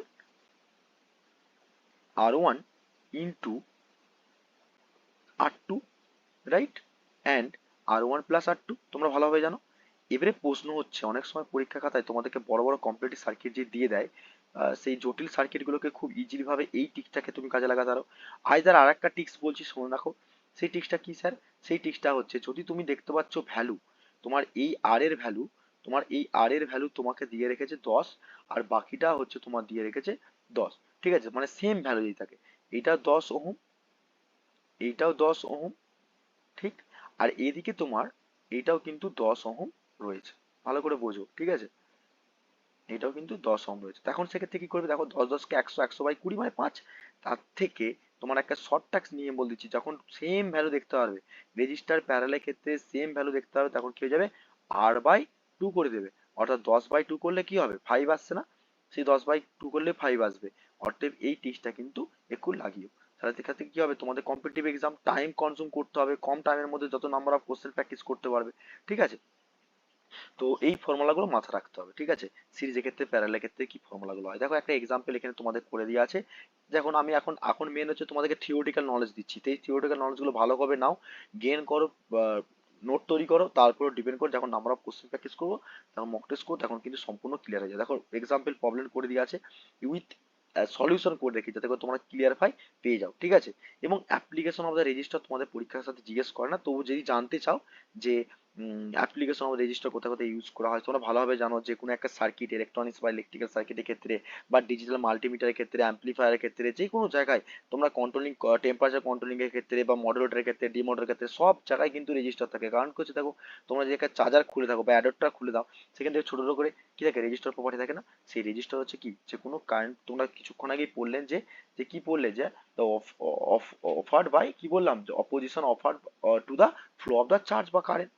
R1 into R2, right, and R1 plus R2 তোমরা ভালোভাবে জানো। এবারে প্রশ্ন হচ্ছে অনেক সময় পরীক্ষা খাতায় তোমাদেরকে বড় বড় কমপ্লিট সার্কিট যে দিয়ে দেয়, সেই জটিল সার্কিটগুলোকে খুব ইজিলি ভাবে এই টিক্সটাকে তুমি কাজে লাগাতে পারো। আইদার আর একটা টিক্স বলছি শুনে রাখো, সেই টিক্সটা কি স্যার, সেই টিক্সটা হচ্ছে যদি তুমি দেখতে পাচ্ছ ভ্যালু, তোমার এই আর এর ভ্যালু, তোমার এই আর এর ভ্যালু তোমাকে দিয়ে রেখেছে 10, আর বাকিটা হচ্ছে তোমার দিয়ে রেখেছে 10, ঠিক আছে, মানে সেম ভ্যালু দিয়ে থাকে, এইটা 10 ওহম, এইটাও 10 ওহম, ঠিক, আর এদিকে তোমার এইটাও কিন্তু 10 ওহম রয়েছে, ভালো করে বোঝো, ঠিক আছে, এটাও কিন্তু 10 ওহম রয়েছে। তখন সেক্ষেত্রে কি করবে, দেখো 10 10 কে 100, 100/20 মানে 5, তার থেকে তোমার একটা শর্ট টাক্স নিয়ে বলে দিচ্ছি, যখন সেম ভ্যালু দেখতে পারবে, রেজিস্টার প্যারালের ক্ষেত্রে সেম ভ্যালু দেখতে পারবে, তখন কি হয়ে যাবে, R/2 করে দেবে, অর্থাৎ 10/2 করলে কি হবে, 5 আসছে না, সেই 10/2 করলে 5 আসবে, অর্থাৎ এই টিক্সটা কিন্তু একটু লাগিও। তাহলে সেক্ষেত্রে কি হবে, তোমাদের কম্পিটিটিভ এক্সাম টাইম কনজিউম করতে হবে, কম টাইমের মধ্যে যত নাম্বার অফ কোশ্চেন প্র্যাকটিস করতে পারবে, ঠিক আছে। তো এই ফর্মুলাগুলো মাথায় রাখতে হবে, ঠিক আছে। সিরিজের ক্ষেত্রে প্যারালের ক্ষেত্রে কি ফর্মুলাগুলো হয়, দেখো একটা এক্সাম্পল এখানে তোমাদের করে দেওয়া আছে। যখন আমি এখন এখন মেন হচ্ছে তোমাদেরকে থিওরিটিক্যাল নলেজ দিচ্ছি, তো এই থিওরিটিক্যাল নলেজগুলো ভালোভাবে নাও, গেন করো, নোট তৈরি করো, তার উপর ডিপেন্ড করে যখন নাম্বার অফ কোশ্চেন প্র্যাকটিস করবো, তখন মক টেস্ট করো, তখন কিন্তু সম্পূর্ণ ক্লিয়ার হয়ে যায়। দেখো এক্সাম্পল প্রবলেম করে দেওয়া আছে উইথ সলিউশন করে রেখে যাতে করে তোমরা ক্লিয়ার পেয়ে যাও, ঠিক আছে। এবং অ্যাপ্লিকেশন অফ দ্য রেজিস্টার তোমাদের পরীক্ষার সাথে জিজ্ঞেস করে না, তবু যদি জানতে চাও যে অ্যাপ্লিকেশন রেজিস্টার কোথায় কোথায় ইউজ করা হয় তোমরা ভালোভাবে জানো। যে কোনো একটা সার্কিট, ইলেকট্রনিক্স বা ইলেকট্রিক্যাল সার্কিটের ক্ষেত্রে বা ডিজিটাল মাল্টিমিটারের ক্ষেত্রে, অ্যাম্পলিফায়ারের ক্ষেত্রে, যে কোনো জায়গায় তোমরা কন্ট্রোলিং, টেম্পারেচার কন্ট্রোলিং এর ক্ষেত্রে বা মডুলেটরের ক্ষেত্রে, ডিমোডের ক্ষেত্রে সব জায়গায় কিন্তু রেজিস্টার থাকে। কারণ কি হচ্ছে দেখো, তোমরা যে একটা চার্জার খুলে থাকো বা অ্যাডাপ্টার খুলে দাও, সেখান থেকে ছোট ছোট করে কি থাকে, রেজিস্টার প্রপার্টি থাকে না? সেই রেজিস্টার হচ্ছে কি, যে কোনো কারেন্ট, তোমরা কিছুক্ষণ আগেই পড়লেন যে যে কি পড়লে যে অফার্ড বাই, কি বললাম, যে opposition offered to the flow of the charge বা কারেন্ট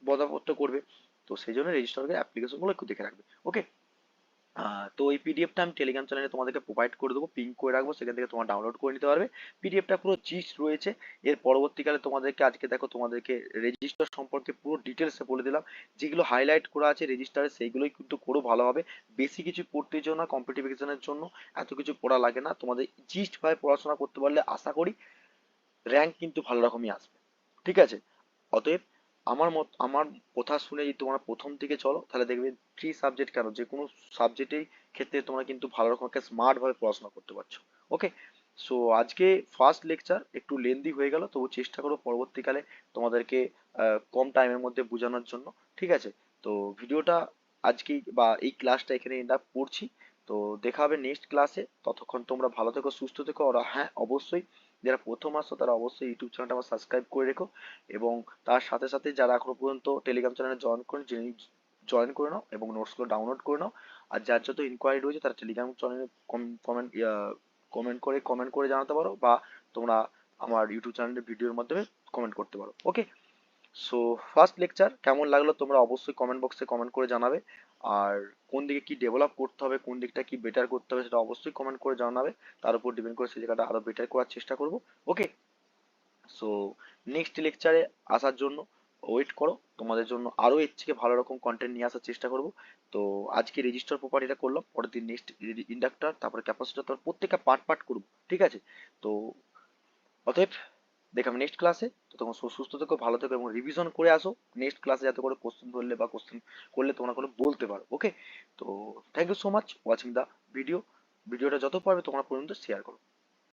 বজাবর্ত করবে। তো সেই জন্য রেজিস্টারের অ্যাপ্লিকেশন গুলো একটু দেখে রাখবে। ওকে। তো এই পিডিএফটা আমি টেলিগ্রাম চ্যানেলে তোমাদেরকে প্রোভাইড করে দেবো, পিন করে রাখবো, সেখান থেকে তোমরা ডাউনলোড করে নিতে পারবে। পিডিএফটা পুরো জিস্ট রয়েছে। এর পরবর্তীকালে তোমাদেরকে আজকে দেখো তোমাদেরকে রেজিস্টার সম্পর্কে পুরো ডিটেলসে বলে দিলাম। যেগুলো হাইলাইট করা আছে রেজিস্টারে সেইগুলোই কিন্তু করো ভালোভাবে। বেশি কিছু পড়তে যেও না, কম্পিটিটিভ এক্সামের জন্য এত কিছু পড়া লাগে না। তোমাদের জিস্ট ভাবে পড়াশোনা করতে পারলে আশা করি র্যাঙ্ক কিন্তু ভালো রকমই আসবে। ঠিক আছে? অতএব আমার কথা শুনে যদি তোমরা প্রথম থেকে চলো, তাহলে দেখবে থ্রি সাবজেক্ট কেন, যে কোনো সাবজেক্টের ক্ষেত্রে তোমরা কিন্তু ভালো রকম একটা স্মার্ট ভাবে পড়াশোনা করতে পারছো। ওকে। সো আজকে ফার্স্ট লেকচার একটু লেন্দি হয়ে গেল, তবু চেষ্টা করো পরবর্তীকালে তোমাদেরকে কম টাইমের মধ্যে বোঝানোর জন্য। ঠিক আছে? তো ভিডিওটা আজকে বা এই ক্লাসটা এখানে এন্ড আপ করছি। তো দেখা হবে নেক্সট ক্লাসে। ততক্ষণ তোমরা ভালো থেকো, সুস্থ থেকো। আর হ্যাঁ, অবশ্যই যারা প্রথম আসছো তারা অবশ্যই ইউটিউব চ্যানেলটা আমার সাবস্ক্রাইব করে রেখো। এবং তার সাথে সাথে যারা এখনো পর্যন্ত টেলিগ্রাম চ্যানেলে জয়েন করেন, জয়েন করে নাও এবং নোটসগুলো ডাউনলোড করে নাও। আর যার যত ইনকোয়ারি রয়েছে তারা টেলিগ্রাম চ্যানেলে কমেন্ট কমেন্ট করে জানাতে পারো, বা তোমরা আমার ইউটিউব চ্যানেলের ভিডিওর মাধ্যমে কমেন্ট করতে পারো। ওকে। সো ফার্স্ট লেকচার কেমন লাগলো তোমরা অবশ্যই কমেন্ট বক্সে কমেন্ট করে জানাবে। আর কোন দিকে কি ডেভেলপ করতে হবে, কোন দিকটা কি বেটার করতে হবে, সেটা অবশ্যই কমেন্ট করে জানাবে। তার উপর ডিপেন্ড করে সেই জায়গাটা আরো বেটার করার চেষ্টা করবো। ওকে। সো নেক্সট লেকচারে আসার জন্য ওয়েট করো। তোমাদের জন্য আরো এর থেকে ভালো রকম কন্টেন্ট নিয়ে আসার চেষ্টা করব। তো আজকে রেজিস্টার প্রপার্টিটা করলাম, পরের দিন নেক্সট ইন্ডাক্টর, তারপরে ক্যাপাসিটর, তারপর প্রত্যেকটা পার্ট পার্ট করবো। ঠিক আছে? তো অতএব দেখাবো নেক্সট ক্লাসে। তো তখন সুস্থ থেকো, ভালো থেকো এবং রিভিশন করে আসো নেক্সট ক্লাসে, যাতে করে কোশ্চেন ধরলে বা কোশ্চেন করলে তোমরা কোনো বলতে পারো। ওকে। তো thank you so much watching the video. ভিডিওটা যত পারবে তোমরা পর্যন্ত শেয়ার করো।